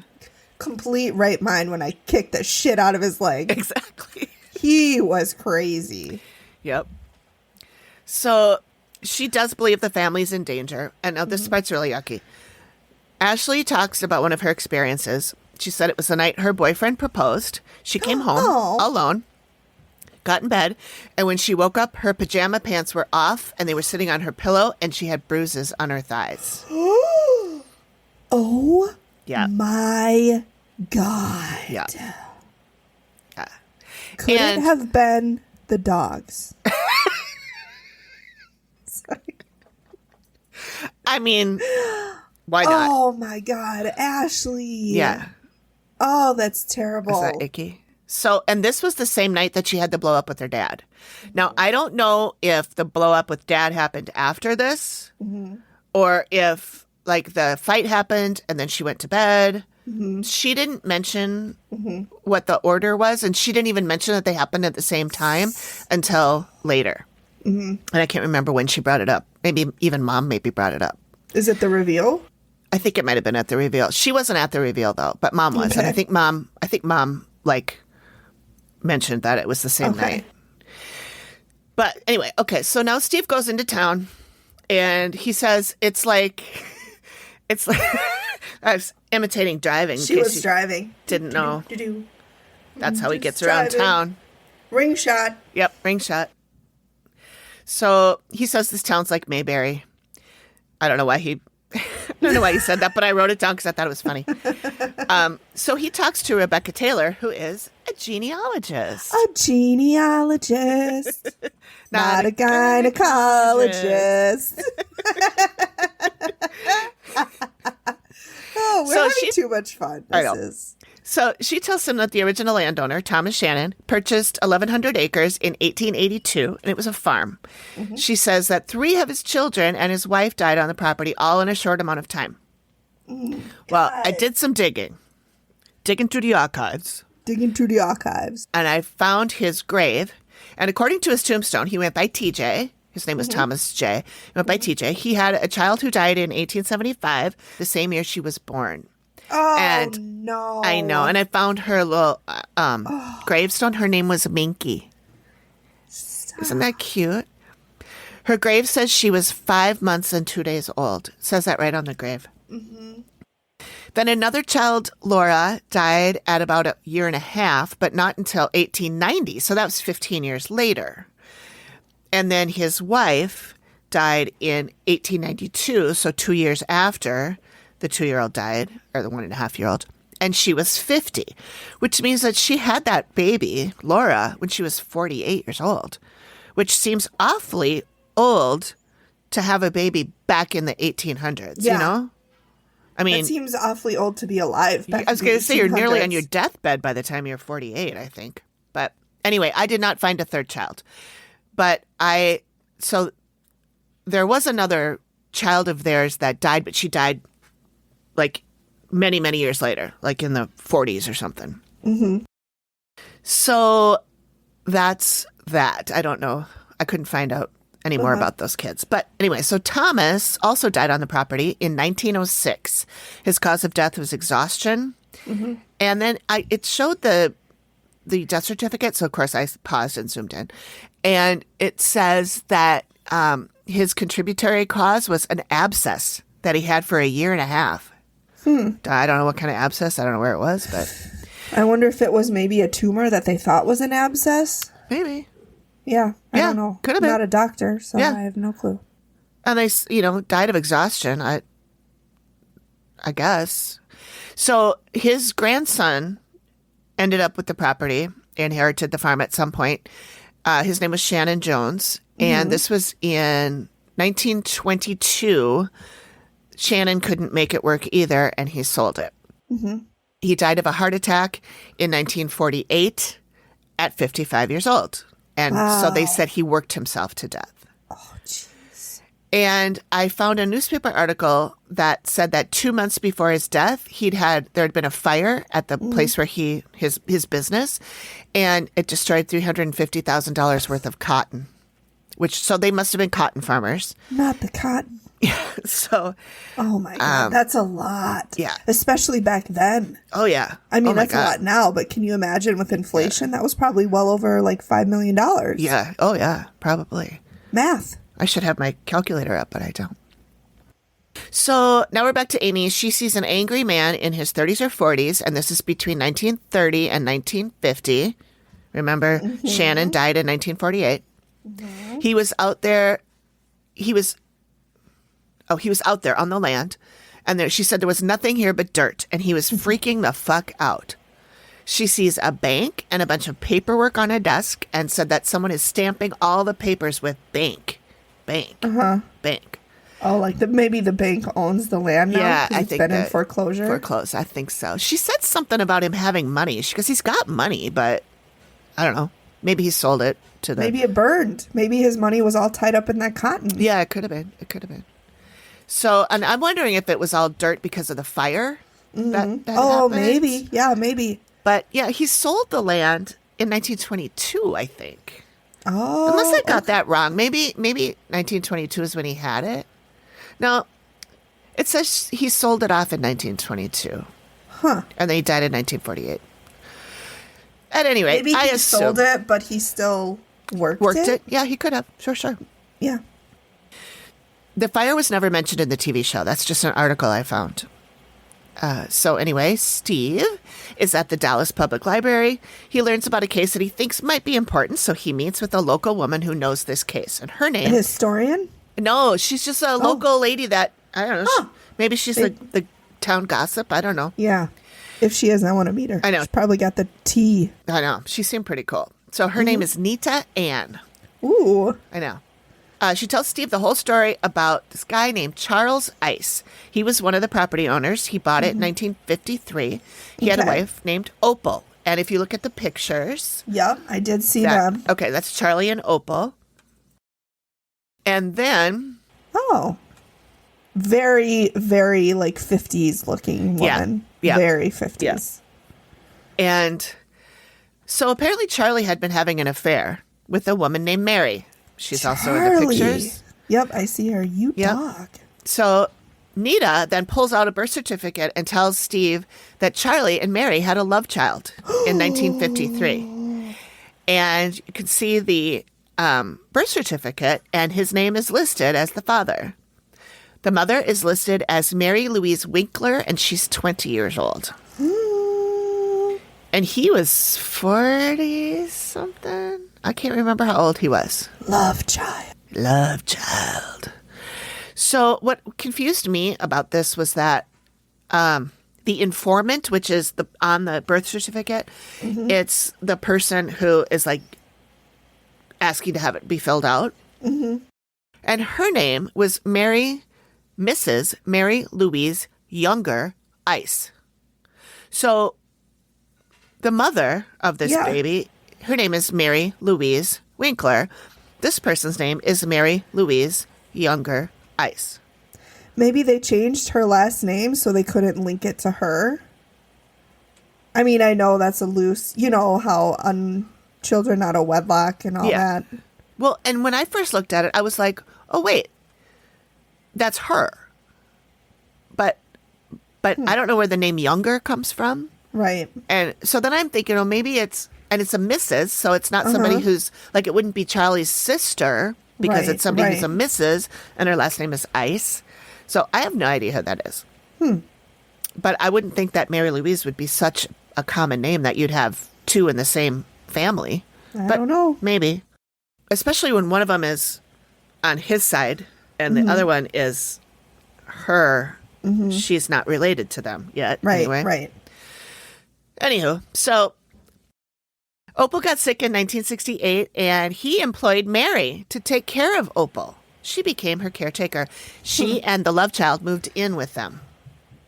Speaker 3: complete right mind when I kicked the shit out of his leg.
Speaker 2: Exactly.
Speaker 3: He was crazy.
Speaker 2: Yep. So she does believe the family's in danger. And now this part's really yucky. Ashley talks about one of her experiences. She said it was the night her boyfriend proposed. She came home
Speaker 3: Oh.
Speaker 2: alone, got in bed, and when she woke up, her pajama pants were off and they were sitting on her pillow, and she had bruises on her thighs.
Speaker 3: Oh
Speaker 2: Yeah.
Speaker 3: my God.
Speaker 2: Yeah.
Speaker 3: Could
Speaker 2: And-
Speaker 3: it have been the dogs? Sorry.
Speaker 2: I mean, why not?
Speaker 3: Oh my God, Ashley.
Speaker 2: Yeah.
Speaker 3: Oh, that's terrible.
Speaker 2: Is that icky? So, and this was the same night that she had the blow up with her dad. Now, I don't know if the blow up with dad happened after this or if like the fight happened and then she went to bed. She didn't mention what the order was, and she didn't even mention that they happened at the same time until later. And I can't remember when she brought it up. Maybe even mom brought it up.
Speaker 3: Is it the reveal?
Speaker 2: I think it might have been at the reveal. She wasn't at the reveal though, but mom was. And
Speaker 3: Okay.
Speaker 2: I think mom like mentioned that it was the same night. But anyway, okay, so now Steve goes into town And he says it's like I was imitating driving.
Speaker 3: She was driving.
Speaker 2: Didn't know.
Speaker 3: Do-do-do-do.
Speaker 2: That's how he
Speaker 3: Just
Speaker 2: gets around
Speaker 3: driving.
Speaker 2: town.
Speaker 3: Ring shot.
Speaker 2: Yep, ring shot. So he says this sounds like Mayberry. I don't know why he said that, but I wrote it down because I thought it was funny. So he talks to Rebecca Taylor, who is a genealogist.
Speaker 3: A genealogist. Not a gynecologist. Oh, we're having too much fun.
Speaker 2: I know. So she tells him that the original landowner, Thomas Shannon, purchased 1,100 acres in 1882, and it was a farm. Mm-hmm. She says that 3 of his children and his wife died on the property, all in a short amount of time. Well, I did some digging through the archives. And I found his grave. And according to his tombstone, he went by TJ. His name was Thomas J. He went by TJ. He had a child who died in 1875, the same year she was born.
Speaker 3: Oh,
Speaker 2: and
Speaker 3: no.
Speaker 2: I know. And I found her little gravestone. Her name was Minky. Stop. Isn't that cute? Her grave says she was 5 months and 2 days old. It says that right on the grave. Mm-hmm. Then another child, Laura, died at about a year and a half, but not until 1890. So that was 15 years later. And then his wife died in 1892, so 2 years after the 2-year-old died, or the 1.5-year-old, and she was 50, which means that she had that baby, Laura, when she was 48 years old, which seems awfully old to have a baby back in the 1800s, you know? I mean,
Speaker 3: it seems awfully old to be alive.
Speaker 2: I was going to say you're nearly on your deathbed by the time you're 48, I think. But anyway, I did not find a third child. But so there was another child of theirs that died, but she died like many, many years later, like in the 40s or something. Mm-hmm. So that's that. I don't know. I couldn't find out any more about those kids. But anyway, so Thomas also died on the property in 1906. His cause of death was exhaustion. Mm-hmm. And then it showed the death certificate. So, of course, I paused and zoomed in. And it says that his contributory cause was an abscess that he had for a year and a half. I don't know what kind of abscess. I don't know where it was, but
Speaker 3: I wonder if it was maybe a tumor that they thought was an abscess.
Speaker 2: Maybe.
Speaker 3: Yeah, I don't know.
Speaker 2: Could have
Speaker 3: I'm
Speaker 2: been.
Speaker 3: not a doctor, so I have no clue.
Speaker 2: And they, died of exhaustion, I guess. So his grandson ended up with the property, inherited the farm at some point. His name was Shannon Jones, and this was in 1922. Shannon couldn't make it work either, and he sold it. Mm-hmm. He died of a heart attack in 1948 at 55 years old. And so they said he worked himself to death.
Speaker 3: Oh, jeez.
Speaker 2: And I found a newspaper article that said that 2 months before his death, there had been a fire at the place where his business, and it destroyed $350,000 worth of cotton. So they must have been cotton farmers.
Speaker 3: Not the cotton.
Speaker 2: Yeah. So.
Speaker 3: Oh my God, that's a lot.
Speaker 2: Yeah.
Speaker 3: Especially back then.
Speaker 2: Oh yeah.
Speaker 3: I mean, that's a lot now, but can you imagine with inflation? That was probably well over like $5 million.
Speaker 2: Yeah. Oh yeah. Probably.
Speaker 3: Math.
Speaker 2: I should have my calculator up, but I don't. So now we're back to Amy. She sees an angry man in his 30s or 40s, and this is between 1930 and 1950. Remember, Shannon died in 1948. Mm-hmm. He was out there. He was out there on the land, and she said there was nothing here but dirt, and he was freaking the fuck out. She sees a bank and a bunch of paperwork on a desk and said that someone is stamping all the papers with bank. Bank.
Speaker 3: Oh, like maybe the bank owns the land now?
Speaker 2: Yeah, I
Speaker 3: it's
Speaker 2: think
Speaker 3: been in foreclosure.
Speaker 2: I think so. She said something about him having money because he's got money, but I don't know. Maybe he sold it to the.
Speaker 3: Maybe it burned. Maybe his money was all tied up in that cotton.
Speaker 2: Yeah, it could have been. So, and I'm wondering if it was all dirt because of the fire. That happened.
Speaker 3: Maybe. Yeah, maybe.
Speaker 2: But yeah, he sold the land in 1922, I think.
Speaker 3: Oh.
Speaker 2: Unless I got that wrong. Maybe 1922 is when he had it. No, it says he sold it off in 1922.
Speaker 3: Huh.
Speaker 2: And then he died in 1948. At any rate,
Speaker 3: maybe he sold it, but he still worked it?
Speaker 2: Yeah, he could have. Sure.
Speaker 3: Yeah.
Speaker 2: The fire was never mentioned in the TV show. That's just an article I found. So anyway, Steve is at the Dallas Public Library. He learns about a case that he thinks might be important, so he meets with a local woman who knows this case. And her name...
Speaker 3: A historian?
Speaker 2: No, she's just a local lady that, I don't know, maybe she's the town gossip. I don't know.
Speaker 3: Yeah. If she is, I want to meet her.
Speaker 2: I know.
Speaker 3: She's probably got the tea.
Speaker 2: I know. She seemed pretty cool. So her name is Nita Ann.
Speaker 3: Ooh.
Speaker 2: I know. She tells Steve the whole story about this guy named Charles Ice. He was one of the property owners. He bought it in 1953. He had a wife named Opal. And if you look at the pictures...
Speaker 3: Yep, I did see them.
Speaker 2: Okay, that's Charlie and Opal. And then...
Speaker 3: Oh. Very, very, like, 50s looking woman.
Speaker 2: Yeah.
Speaker 3: Very 50s.
Speaker 2: Yeah. And so apparently Charlie had been having an affair with a woman named Mary. She's also in the pictures.
Speaker 3: Yep, I see her. You dog.
Speaker 2: So Nita then pulls out a birth certificate and tells Steve that Charlie and Mary had a love child in 1953. And you can see the birth certificate, and his name is listed as the father. The mother is listed as Mary Louise Winkler, and she's 20 years old. And he was 40-something. I can't remember how old he was.
Speaker 3: Love child.
Speaker 2: Love child. So what confused me about this was that the informant, which is on the birth certificate, it's the person who is like asking to have it be filled out. And her name was Mrs. Mary Louise Younger Ice. So the mother of this baby, her name is Mary Louise Winkler. This person's name is Mary Louise Younger Ice.
Speaker 3: Maybe they changed her last name so they couldn't link it to her. I mean, I know that's a loose, you know, how children out of wedlock and all that.
Speaker 2: Well, and when I first looked at it, I was like, oh, wait, that's her. But I don't know where the name Younger comes from.
Speaker 3: Right.
Speaker 2: And so then I'm thinking, oh, maybe it's a Mrs., so it's not somebody who's, like, it wouldn't be Charlie's sister because it's somebody who's a Mrs., and her last name is Ice. So I have no idea who that is. But I wouldn't think that Mary Louise would be such a common name that you'd have two in the same family.
Speaker 3: I don't know.
Speaker 2: Maybe. Especially when one of them is on his side and the other one is her. She's not related to them yet.
Speaker 3: Right,
Speaker 2: anyway.
Speaker 3: right.
Speaker 2: Anywho, so Opal got sick in 1968, and he employed Mary to take care of Opal. She became her caretaker. She and the love child moved in with them.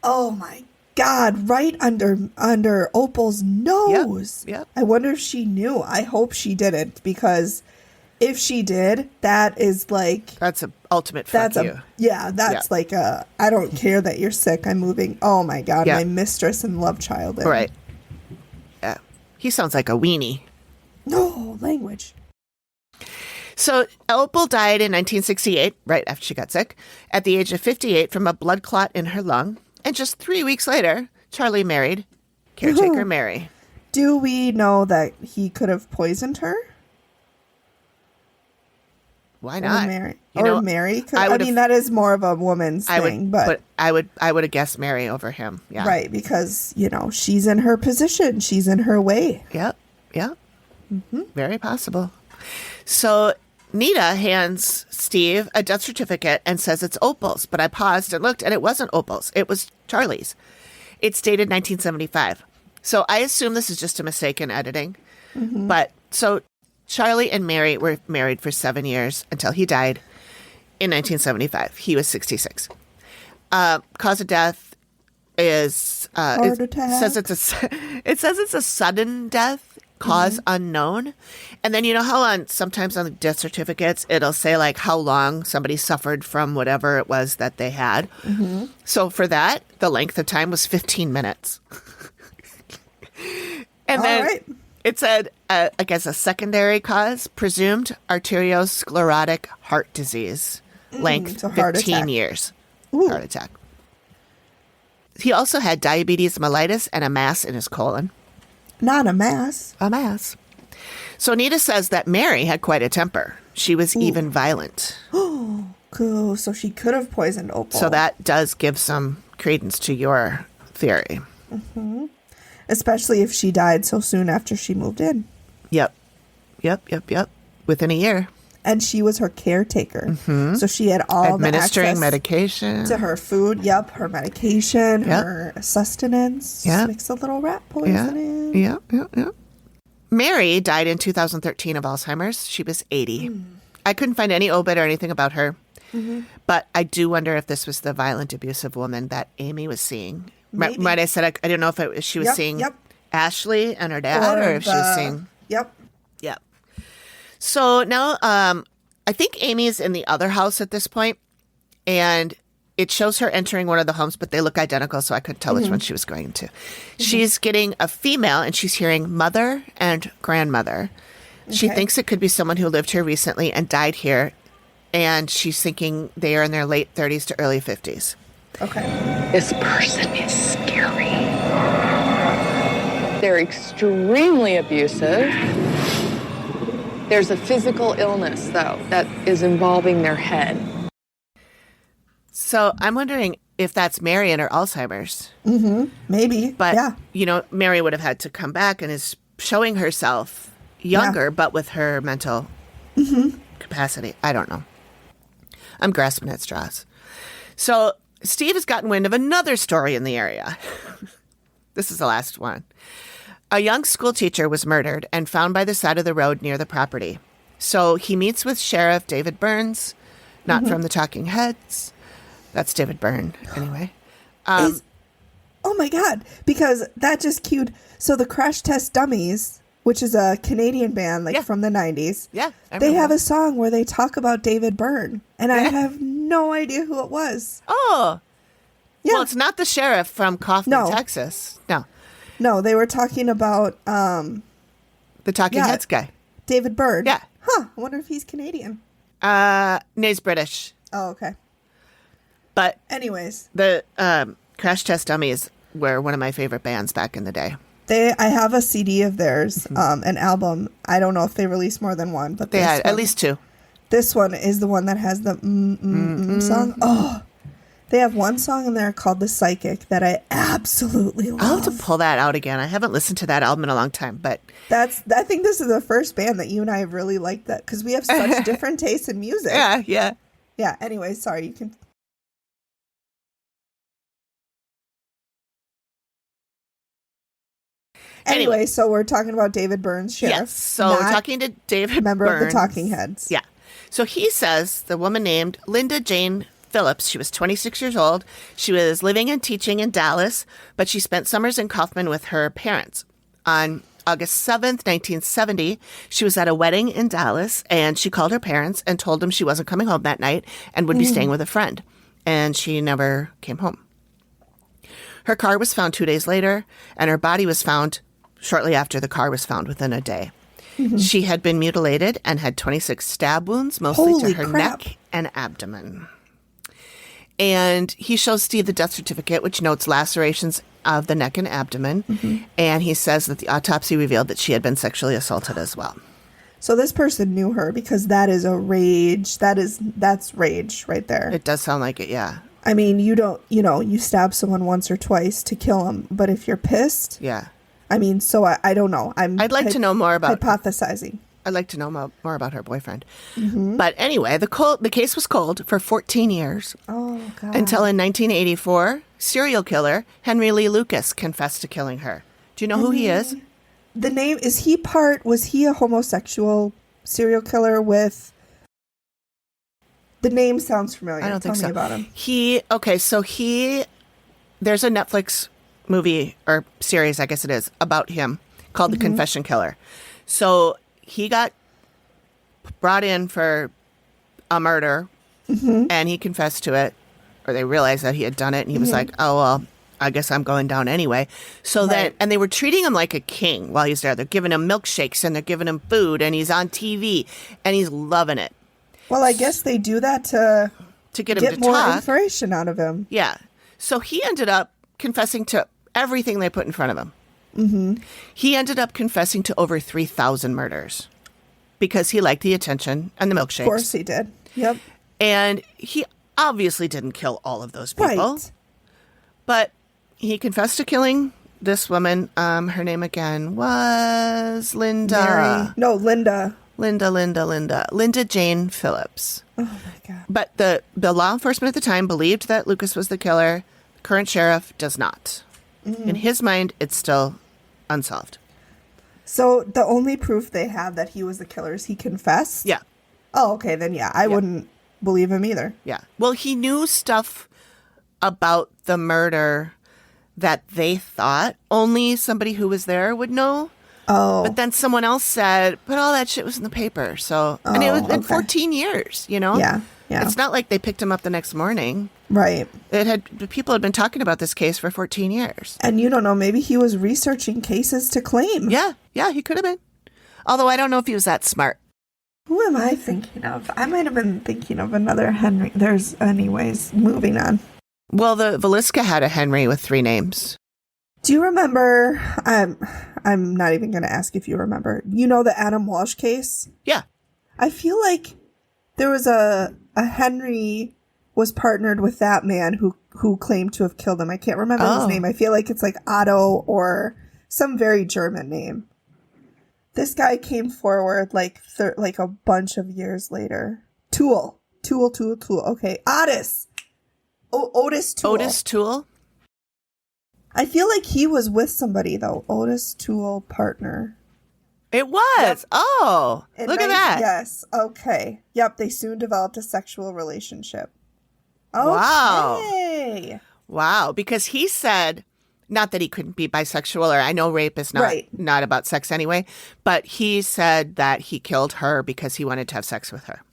Speaker 3: Oh, my God. Right under Opal's nose.
Speaker 2: Yep.
Speaker 3: I wonder if she knew. I hope she didn't, because if she did, that is like...
Speaker 2: That's an ultimate fuck you.
Speaker 3: That's like a, I don't care that you're sick. I'm moving. Oh, my God. My mistress and love child.
Speaker 2: Right. Yeah. He sounds like a weenie.
Speaker 3: No, language.
Speaker 2: So Opal died in 1968, right after she got sick, at the age of 58 from a blood clot in her lung. And just 3 weeks later, Charlie married caretaker Mary.
Speaker 3: Do we know that he could have poisoned her?
Speaker 2: Why not?
Speaker 3: Mary could, I mean, that is more of a woman's thing, but
Speaker 2: I would have guessed Mary over him. Yeah.
Speaker 3: Right, because, you know, she's in her position. She's in her way.
Speaker 2: Yep. Yep. Very possible. So Nita hands Steve a death certificate and says it's Opal's, but I paused and looked, and it wasn't Opal's. It was Charlie's. It's dated 1975. So I assume this is just a mistake in editing. But so Charlie and Mary were married for 7 years until he died in 1975. He was 66. Cause of death is
Speaker 3: heart attack.
Speaker 2: It says it's a sudden death, cause unknown. And then you know how sometimes on the death certificates it'll say like how long somebody suffered from whatever it was that they had. So for that, the length of time was 15 minutes. And then it said, I guess, a secondary cause, presumed arteriosclerotic heart disease, length
Speaker 3: so
Speaker 2: 15 years. Heart attack. He also had diabetes mellitus and a mass in his colon.
Speaker 3: Not a mass.
Speaker 2: A mass. So Nita says that Mary had quite a temper. She was even violent.
Speaker 3: Cool. So she could have poisoned Opal.
Speaker 2: So that does give some credence to your theory.
Speaker 3: Especially if she died so soon after she moved in.
Speaker 2: Yep. Within a year.
Speaker 3: And she was her caretaker. So she had all the
Speaker 2: Administering
Speaker 3: access
Speaker 2: medication.
Speaker 3: to her food. Yep. Her medication, her sustenance.
Speaker 2: Yep.
Speaker 3: Mix a little rat poison in.
Speaker 2: Yep. Mary died in 2013 of Alzheimer's. She was 80. I couldn't find any obit or anything about her. But I do wonder if this was the violent, abusive woman that Amy was seeing.
Speaker 3: Maybe.
Speaker 2: Right, I said I didn't know if she was seeing Ashley and her dad, or if she was seeing.
Speaker 3: Yep.
Speaker 2: So now, I think Amy's in the other house at this point, and it shows her entering one of the homes, but they look identical, so I couldn't tell which one she was going into. She's getting a female, and she's hearing mother and grandmother. She thinks it could be someone who lived here recently and died here, and she's thinking they are in their late 30s to early 50s.
Speaker 3: Okay.
Speaker 7: This person is scary. They're extremely abusive. There's a physical illness, though, that is involving their head.
Speaker 2: So I'm wondering if that's Mary and her Alzheimer's.
Speaker 3: Maybe.
Speaker 2: But, Mary would have had to come back and is showing herself younger, but with her mental capacity. I don't know. I'm grasping at straws. So Steve has gotten wind of another story in the area. This is the last one. A young school teacher was murdered and found by the side of the road near the property. So he meets with Sheriff David Burns, not from the Talking Heads. That's David Byrne, anyway.
Speaker 3: Oh my God, because that just cued. So the Crash Test Dummies, which is a Canadian band from the 90s.
Speaker 2: Yeah.
Speaker 3: They have a song where they talk about David Byrne, and I have no idea who it was.
Speaker 2: Oh.
Speaker 3: Yeah.
Speaker 2: Well, it's not the sheriff from Kaufman, Texas. No.
Speaker 3: No, they were talking about
Speaker 2: the Talking Heads guy.
Speaker 3: David Byrne.
Speaker 2: Yeah.
Speaker 3: Huh. I wonder if he's Canadian.
Speaker 2: No, he's British.
Speaker 3: Oh, okay.
Speaker 2: But
Speaker 3: anyways,
Speaker 2: the Crash Test Dummies were one of my favorite bands back in the day.
Speaker 3: I have a CD of theirs, an album. I don't know if they released more than one, but
Speaker 2: they had at least two.
Speaker 3: This one is the one that has the song. Oh, they have one song in there called "The Psychic" that I absolutely love.
Speaker 2: I'll have to pull that out again. I haven't listened to that album in a long time, but
Speaker 3: I think this is the first band that you and I have really liked that because we have such different tastes in music.
Speaker 2: Yeah.
Speaker 3: Anyway, sorry, you can. Anyway, so we're talking about David Burns, sheriff.
Speaker 2: Yes, so we're talking to David
Speaker 3: member
Speaker 2: Burns.
Speaker 3: of the Talking Heads.
Speaker 2: Yeah. So he says the woman named Linda Jane Phillips, she was 26 years old. She was living and teaching in Dallas, but she spent summers in Kaufman with her parents. On August 7th, 1970, she was at a wedding in Dallas, and she called her parents and told them she wasn't coming home that night and would be staying with a friend. And she never came home. Her car was found 2 days later, and her body was found shortly after the car was found, within a day. She had been mutilated and had 26 stab wounds, mostly
Speaker 3: Holy
Speaker 2: to her
Speaker 3: crap.
Speaker 2: neck and abdomen. And he shows Steve the death certificate, which notes lacerations of the neck and abdomen. And he says that the autopsy revealed that she had been sexually assaulted as well.
Speaker 3: So this person knew her because that is a rage. That's rage right there.
Speaker 2: It does sound like it, yeah.
Speaker 3: I mean, you stab someone once or twice to kill them, but if you're pissed,
Speaker 2: Yeah.
Speaker 3: I mean, so I don't know.
Speaker 2: I'd like to know more about
Speaker 3: hypothesizing.
Speaker 2: I'd like to know more about her boyfriend. But anyway, the case was cold for 14 years.
Speaker 3: Oh, God.
Speaker 2: Until in 1984, serial killer Henry Lee Lucas confessed to killing her. Do you know who he is?
Speaker 3: The name, was he a homosexual serial killer with... The name sounds familiar.
Speaker 2: I don't think so.
Speaker 3: Tell me about him.
Speaker 2: There's a Netflix movie or series, I guess it is, about him called The Confession Killer. So he got brought in for a murder and he confessed to it, or they realized that he had done it, and he was like, oh, well, I guess I'm going down anyway. So then, and they were treating him like a king while he's there. They're giving him milkshakes and they're giving him food, and he's on TV and he's loving it.
Speaker 3: Well, I guess they do that to
Speaker 2: get him to
Speaker 3: more
Speaker 2: talk.
Speaker 3: information out of him.
Speaker 2: Yeah. So he ended up confessing to everything they put in front of him. He ended up confessing to over 3,000 murders. because he liked the attention and the milkshakes.
Speaker 3: Of course he did. Yep.
Speaker 2: And he obviously didn't kill all of those people.
Speaker 3: Right.
Speaker 2: But he confessed to killing this woman. Her name again was Linda.
Speaker 3: Mary. No, Linda.
Speaker 2: Linda Jane Phillips.
Speaker 3: Oh, my God.
Speaker 2: But the law enforcement at the time believed that Lucas was the killer. The current sheriff does not. In his mind, it's still unsolved.
Speaker 3: So the only proof they have that he was the killer is he confessed?
Speaker 2: Yeah.
Speaker 3: Oh, okay. Then, yeah, I wouldn't believe him either.
Speaker 2: Yeah. Well, he knew stuff about the murder that they thought only somebody who was there would know.
Speaker 3: Oh.
Speaker 2: But then someone else said, but all that shit was in the paper. So, and it was been
Speaker 3: okay.
Speaker 2: 14 years, you know?
Speaker 3: Yeah. Yeah.
Speaker 2: It's not like they picked him up the next morning.
Speaker 3: Right.
Speaker 2: People had been talking about this case for 14 years.
Speaker 3: And you don't know, maybe he was researching cases to claim.
Speaker 2: Yeah. Yeah, he could have been. Although I don't know if he was that smart.
Speaker 3: Who am I thinking of? I might have been thinking of another Henry. Anyways, moving on.
Speaker 2: Well, the Velisca had a Henry with 3 names.
Speaker 3: Do you remember? I'm not even going to ask if you remember. You know the Adam Walsh case?
Speaker 2: Yeah.
Speaker 3: I feel like there was a Henry was partnered with that man who claimed to have killed him. I can't remember his name. I feel like it's like Otto or some very German name. This guy came forward like a bunch of years later. Tool. Okay, Otis. Otis Toole.
Speaker 2: Otis Toole?
Speaker 3: I feel like he was with somebody though. Otis Toole partner.
Speaker 2: It was. Yep. Oh, look at that.
Speaker 3: Yes. Okay. Yep. They soon developed a sexual relationship.
Speaker 2: Okay. Wow. Because he said, not that he couldn't be bisexual, or I know rape is not about sex anyway, but he said that he killed her because he wanted to have sex with her.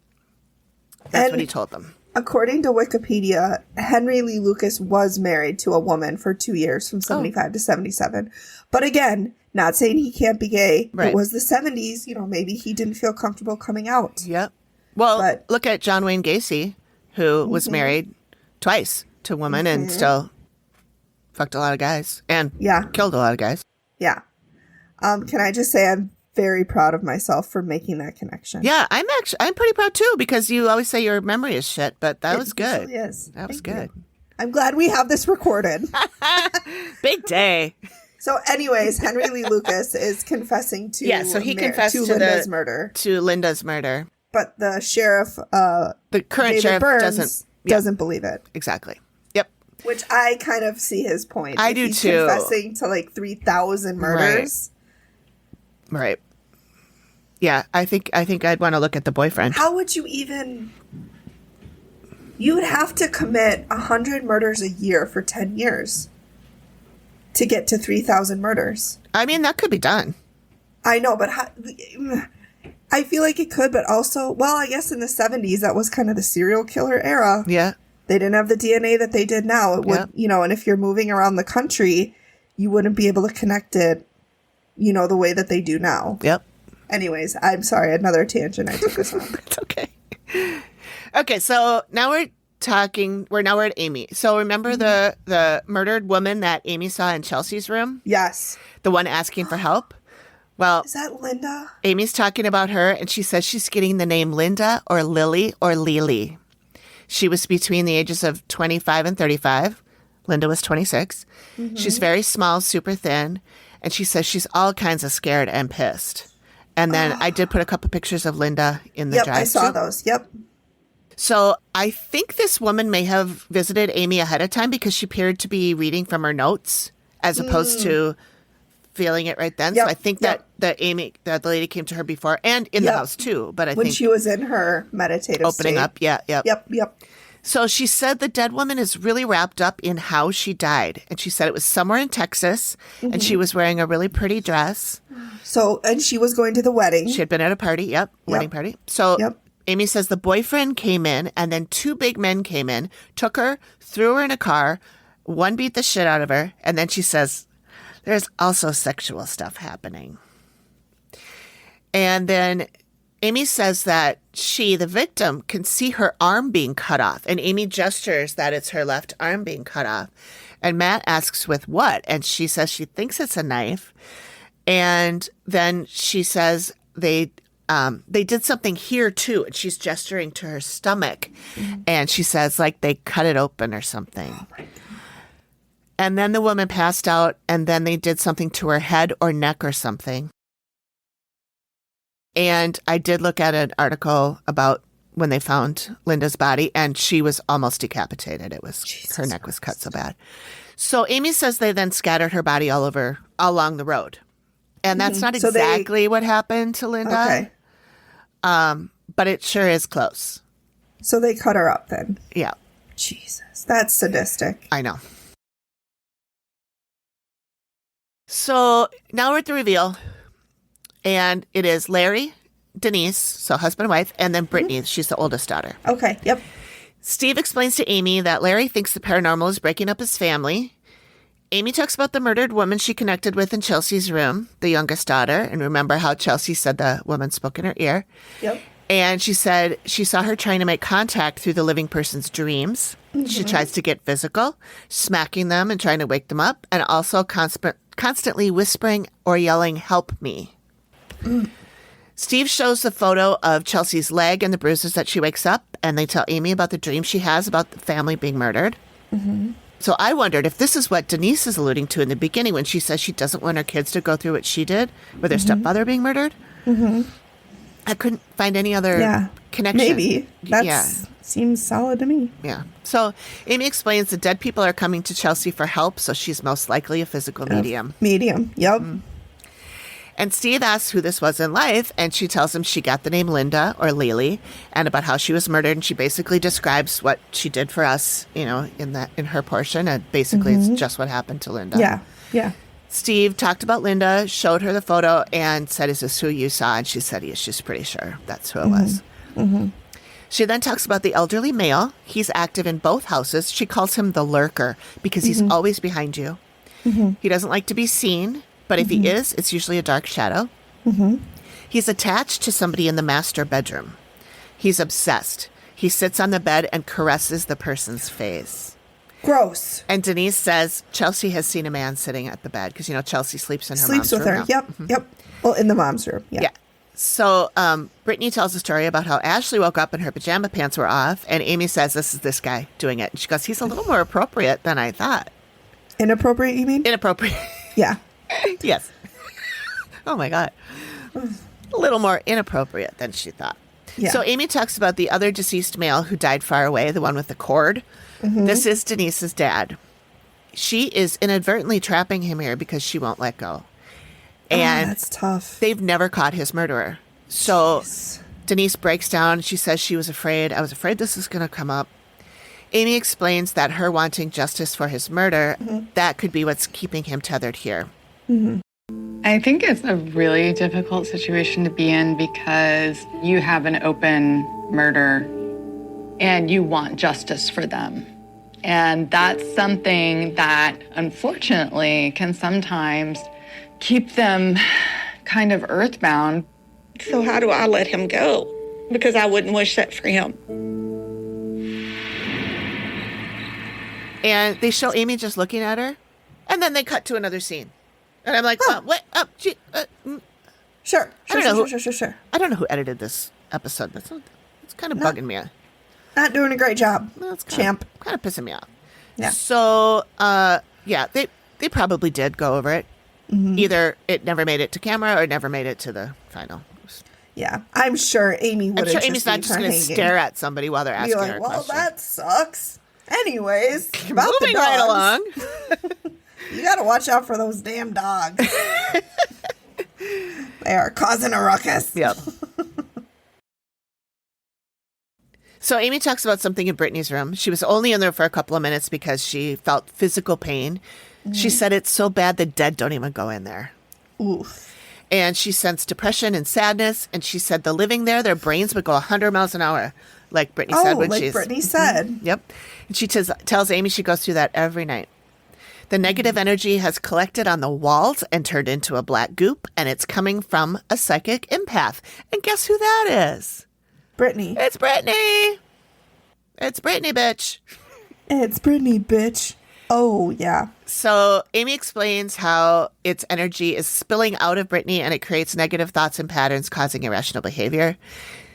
Speaker 2: That's what he told them.
Speaker 3: According to Wikipedia, Henry Lee Lucas was married to a woman for 2 years from 75 to 77. But again, not saying he can't be gay. Right. It was the 70s. You know, maybe he didn't feel comfortable coming out.
Speaker 2: Yep. Well, look at John Wayne Gacy, who was married twice to a woman and still fucked a lot of guys and killed a lot of guys.
Speaker 3: Yeah. Can I just say I'm very proud of myself for making that connection.
Speaker 2: Yeah, I'm pretty proud too, because you always say your memory is shit, but that was good.
Speaker 3: Yes.
Speaker 2: That was good.
Speaker 3: I'm glad we have this recorded.
Speaker 2: Big day.
Speaker 3: So anyways, Henry Lee Lucas is confessing to
Speaker 2: so he confessed to
Speaker 3: Linda's murder.
Speaker 2: To Linda's murder.
Speaker 3: But the sheriff,
Speaker 2: the current
Speaker 3: David
Speaker 2: sheriff
Speaker 3: Burns, doesn't believe it.
Speaker 2: Exactly. Yep.
Speaker 3: Which I kind of see his point.
Speaker 2: I do
Speaker 3: he's
Speaker 2: too.
Speaker 3: Confessing to like 3,000 murders.
Speaker 2: Right. Yeah, I think I'd want to look at the boyfriend.
Speaker 3: How would you even... You would have to commit 100 murders a year for 10 years to get to 3,000 murders.
Speaker 2: I mean, that could be done.
Speaker 3: I know, but I feel like it could, but also, well, I guess in the 70s, that was kind of the serial killer era.
Speaker 2: Yeah.
Speaker 3: They didn't have the DNA that they did now. It would, and if you're moving around the country, you wouldn't be able to connect it, the way that they do now.
Speaker 2: Yep.
Speaker 3: Anyways, I'm sorry, another tangent I took us on.
Speaker 2: It's okay. Okay, so now we're at Amy. So remember the murdered woman that Amy saw in Chelsea's room?
Speaker 3: Yes.
Speaker 2: The one asking for help? Well,
Speaker 3: is that Linda?
Speaker 2: Amy's talking about her, and she says she's getting the name Linda or Lily or Lily. She was between the ages of 25 and 35. Linda was 26. Mm-hmm. She's very small, super thin, and she says she's all kinds of scared and pissed. And then I did put a couple pictures of Linda in the drive.
Speaker 3: Yep, I saw those. Yep.
Speaker 2: So I think this woman may have visited Amy ahead of time because she appeared to be reading from her notes as opposed to feeling it right then.
Speaker 3: Yep.
Speaker 2: So I think that the lady came to her before and in the house too. But
Speaker 3: when she was in her meditative
Speaker 2: opening
Speaker 3: state.
Speaker 2: up. Yeah.
Speaker 3: Yep.
Speaker 2: So she said the dead woman is really wrapped up in how she died. And she said it was somewhere in Texas and she was wearing a really pretty dress.
Speaker 3: So, and she was going to the wedding.
Speaker 2: She had been at a party. Yep. Wedding party. So Amy says the boyfriend came in and then 2 big men came in, took her, threw her in a car. One beat the shit out of her. And then she says, there's also sexual stuff happening. And then Amy says that she, the victim, can see her arm being cut off. And Amy gestures that it's her left arm being cut off. And Matt asks with what? And she says she thinks it's a knife. And then she says they they did something here too. And she's gesturing to her stomach. And she says, like, they cut it open or something. Oh my God. And then the woman passed out, and then they did something to her head or neck or something. And I did look at an article about when they found Linda's body, and she was almost decapitated. It was Jesus her neck Christ. Was cut so bad. So Amy says they then scattered her body all along the road. And that's not exactly what happened to Linda.
Speaker 3: Okay.
Speaker 2: But it sure is close.
Speaker 3: So they cut her up then.
Speaker 2: Yeah.
Speaker 3: Jesus. That's sadistic.
Speaker 2: I know. So now we're at the reveal. And it is Larry, Denise, so husband and wife, and then Brittany. She's the oldest daughter.
Speaker 3: Okay. Yep.
Speaker 2: Steve explains to Amy that Larry thinks the paranormal is breaking up his family. Amy talks about the murdered woman she connected with in Chelsea's room, the youngest daughter. And remember how Chelsea said the woman spoke in her ear.
Speaker 3: Yep.
Speaker 2: And she said she saw her trying to make contact through the living person's dreams. She tries to get physical, smacking them and trying to wake them up, and also constantly whispering or yelling, "Help me." Steve shows the photo of Chelsea's leg and the bruises that she wakes up, and they tell Amy about the dream she has about the family being murdered. So I wondered if this is what Denise is alluding to in the beginning when she says she doesn't want her kids to go through what she did with their stepfather being murdered. I couldn't find any other connection.
Speaker 3: Maybe. That seems solid to me.
Speaker 2: Yeah. So Amy explains the dead people are coming to Chelsea for help, so she's most likely a physical medium.
Speaker 3: Medium. Yep.
Speaker 2: And Steve asks who this was in life, and she tells him she got the name Linda or Lily, and about how she was murdered. And she basically describes what she did for us, in her portion. And basically, it's just what happened to Linda.
Speaker 3: Yeah. Yeah.
Speaker 2: Steve talked about Linda, showed her the photo, and said, "Is this who you saw?" And she said, "Yes, she's pretty sure that's who it was." She then talks about the elderly male. He's active in both houses. She calls him the lurker because he's always behind you. He doesn't like to be seen. But if he is, it's usually a dark shadow. He's attached to somebody in the master bedroom. He's obsessed. He sits on the bed and caresses the person's face.
Speaker 3: Gross.
Speaker 2: And Denise says Chelsea has seen a man sitting at the bed because, Chelsea sleeps in her mom's
Speaker 3: with
Speaker 2: room
Speaker 3: her.
Speaker 2: now.
Speaker 3: Yep. Yep. Well, in the mom's room. Yeah.
Speaker 2: So Brittany tells a story about how Ashley woke up and her pajama pants were off. And Amy says, this is this guy doing it. And she goes, he's a little more appropriate than I thought.
Speaker 3: Inappropriate, you mean?
Speaker 2: Inappropriate.
Speaker 3: Yeah.
Speaker 2: Yes. Oh, my God. A little more inappropriate than she thought.
Speaker 3: Yeah.
Speaker 2: So Amy talks about the other deceased male who died far away, the one with the cord. This is Denise's dad. She is inadvertently trapping him here because she won't let go. And
Speaker 3: that's tough.
Speaker 2: They've never caught his murderer. So Denise breaks down. She says she was afraid. I was afraid this was going to come up. Amy explains that her wanting justice for his murder, that could be what's keeping him tethered here.
Speaker 9: I think it's a really difficult situation to be in because you have an open murder and you want justice for them. And that's something that unfortunately can sometimes keep them kind of earthbound.
Speaker 10: So how do I let him go? Because I wouldn't wish that for him.
Speaker 2: And they show Amy just looking at her, and then they cut to another scene. And I'm like, what?
Speaker 3: Sure.
Speaker 2: I don't know who edited this episode. It's kind of bugging me.
Speaker 3: Not doing a great job.
Speaker 2: That's
Speaker 3: Champ.
Speaker 2: Kind of pissing me off.
Speaker 3: Yeah.
Speaker 2: So, they probably did go over it. Either it never made it to camera or it never made it to the final.
Speaker 3: Yeah. I'm sure Amy would.
Speaker 2: I'm sure Amy's not just going to stare at somebody while they're asking her a question.
Speaker 3: Well, that sucks. Anyways, about
Speaker 2: moving
Speaker 3: the dogs.
Speaker 2: right along.
Speaker 3: You got to watch out for those damn dogs. They are causing a ruckus.
Speaker 2: Yep. So Amy talks about something in Brittany's room. She was only in there for a couple of minutes because she felt physical pain. She said it's so bad the dead don't even go in there.
Speaker 3: Oof.
Speaker 2: And she sensed depression and sadness. And she said the living there, their brains would go 100 miles an hour, like Brittany said.
Speaker 3: Brittany said.
Speaker 2: Yep. And she tells Amy she goes through that every night. The negative energy has collected on the walls and turned into a black goop, and it's coming from a psychic empath. And guess who that is?
Speaker 3: Brittany.
Speaker 2: It's Brittany. It's Brittany, bitch.
Speaker 3: It's Brittany, bitch. Oh, yeah.
Speaker 2: So Amy explains how its energy is spilling out of Brittany and it creates negative thoughts and patterns causing irrational behavior.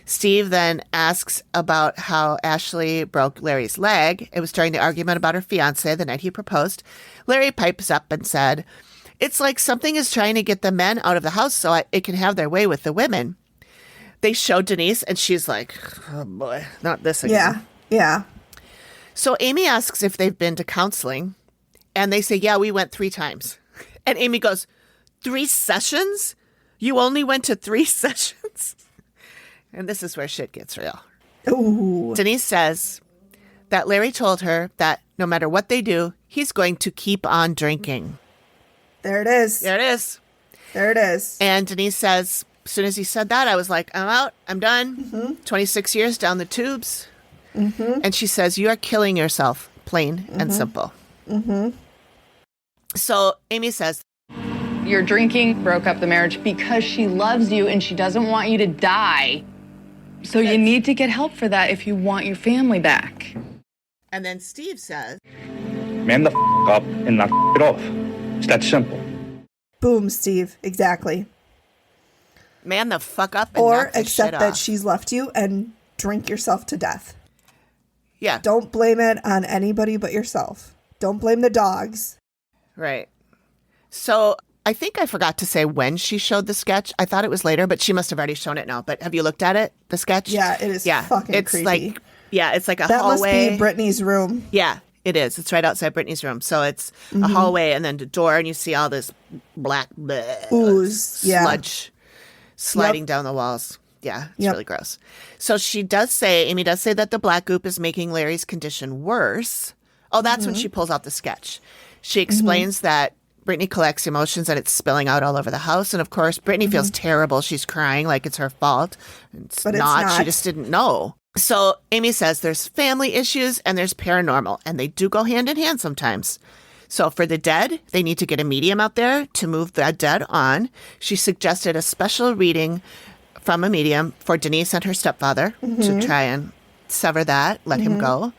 Speaker 2: Steve then asks about how Ashley broke Larry's leg. It was during the argument about her fiance the night he proposed. Larry pipes up and said, "It's like something is trying to get the men out of the house so it can have their way with the women." They show Denise and she's like, "Oh boy, not this again."
Speaker 3: Yeah.
Speaker 2: So Amy asks if they've been to counseling, and they say, "Yeah, we went 3 times." And Amy goes, 3 sessions? You only went to 3 sessions? And this is where shit gets real.
Speaker 3: Ooh.
Speaker 2: Denise says that Larry told her that no matter what they do, he's going to keep on drinking.
Speaker 3: There it is.
Speaker 2: There it is.
Speaker 3: There it is.
Speaker 2: And Denise says, as soon as he said that, I was like, I'm out. I'm done. 26 years down the tubes. And she says, "You are killing yourself, plain and simple." So Amy says,
Speaker 9: Your drinking broke up the marriage because she loves you and she doesn't want you to die. So you need to get help for that if you want your family back.
Speaker 2: and then Steve says,
Speaker 6: Man the up and knock it off. It's that simple.
Speaker 3: Boom, Steve. Exactly.
Speaker 2: "Man the fuck up and
Speaker 3: Or
Speaker 2: knock this
Speaker 3: accept
Speaker 2: shit
Speaker 3: that
Speaker 2: off."
Speaker 3: she's left you and drink yourself to death.
Speaker 2: Yeah,
Speaker 3: Don't blame it on anybody but yourself. Don't blame the dogs.
Speaker 2: right. So I think I forgot to say when she showed the sketch. I thought it was later, but she must have already shown it now. But have you looked at it, the sketch?
Speaker 3: Yeah, it is fucking
Speaker 2: it's
Speaker 3: creepy.
Speaker 2: Like, yeah, it's like a
Speaker 3: That
Speaker 2: hallway.
Speaker 3: must be Brittany's room.
Speaker 2: Yeah, it is. It's right outside Brittany's room. So it's a hallway and then the door, and you see all this black
Speaker 3: Ooze. Yeah.
Speaker 2: sludge sliding
Speaker 3: Yep.
Speaker 2: down the walls. Yeah, it's
Speaker 3: Yep.
Speaker 2: really gross. So Amy does say that the black goop is making Larry's condition worse. Oh, that's when she pulls out the sketch. She explains that Brittany collects emotions and it's spilling out all over the house. And of course, Brittany feels terrible. She's crying like it's her fault.
Speaker 3: But it's
Speaker 2: She
Speaker 3: not.
Speaker 2: just didn't know. So Amy says there's family issues and there's paranormal, and they do go hand in hand sometimes. So for the dead, they need to get a medium out there to move the dead on. She suggested a special reading from a medium for Denise and her stepfather to try and sever that, let him go.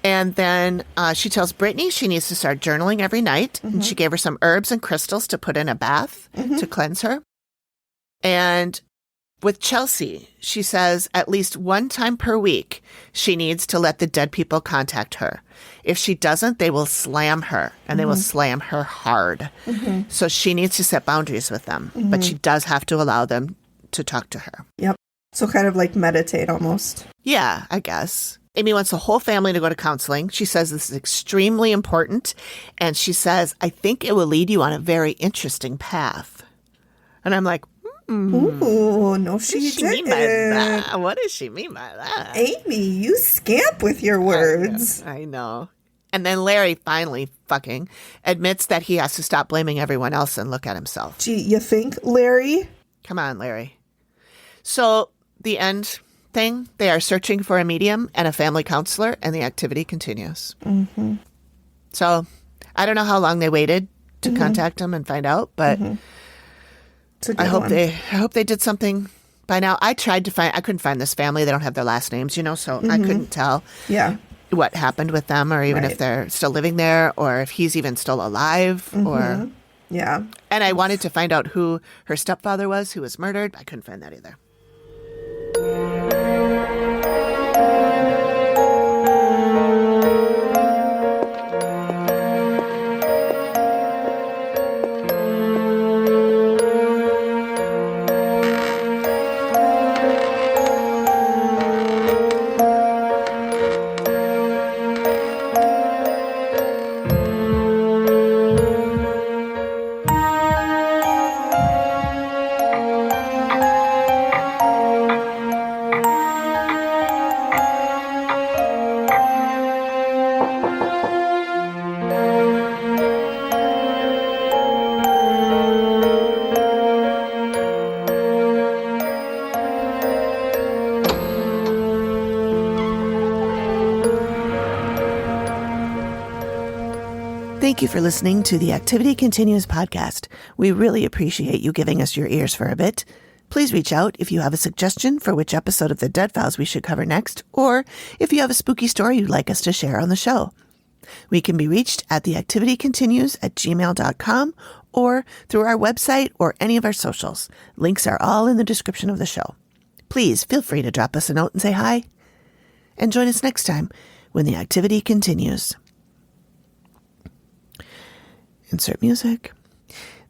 Speaker 2: And then she tells Brittany she needs to start journaling every night. And she gave her some herbs and crystals to put in a bath to cleanse her. And with Chelsea, she says at least 1 time per week, she needs to let the dead people contact her. If she doesn't, they will slam her, and they will slam her hard. So she needs to set boundaries with them, but she does have to allow them to talk to her.
Speaker 3: Yep. So kind of like meditate almost.
Speaker 2: Yeah, I guess. Amy wants the whole family to go to counseling. She says this is extremely important. And she says, I think it will lead you on a very interesting path. And I'm like,
Speaker 3: Ooh, no,
Speaker 2: what
Speaker 3: she
Speaker 2: does she mean by
Speaker 3: didn't.
Speaker 2: that? What does she mean by that?
Speaker 3: Amy, you scamp with your words.
Speaker 2: I know. And then Larry finally fucking admits that he has to stop blaming everyone else and look at himself.
Speaker 3: Gee, you think, Larry?
Speaker 2: Come on, Larry. So the end thing, they are searching for a medium and a family counselor, and the activity continues. So I don't know how long they waited to contact him and find out, but
Speaker 3: It's a good
Speaker 2: I hope
Speaker 3: one.
Speaker 2: they did something by now. I couldn't find this family. They don't have their last names, so I couldn't tell
Speaker 3: Yeah.
Speaker 2: what happened with them, or even if
Speaker 3: Right.
Speaker 2: they're still living there, or if he's even still alive, or.
Speaker 3: Yeah.
Speaker 2: And I wanted to find out who her stepfather was, who was murdered. I couldn't find that either. Thank you for listening to the Activity Continues podcast. We really appreciate you giving us your ears for a bit. Please reach out if you have a suggestion for which episode of the Dead Files we should cover next, or if you have a spooky story you'd like us to share on the show. We can be reached at theactivitycontinues@gmail.com or through our website or any of our socials. Links are all in the description of the show. Please feel free to drop us a note and say hi. And join us next time when the activity continues. Insert music.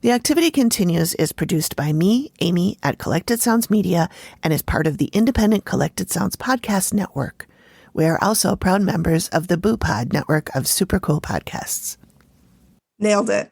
Speaker 2: The Activity Continues is produced by me, Amy, at Collected Sounds Media and is part of the independent Collected Sounds Podcast Network. We are also proud members of the Boo Pod network of super cool podcasts.
Speaker 3: Nailed it.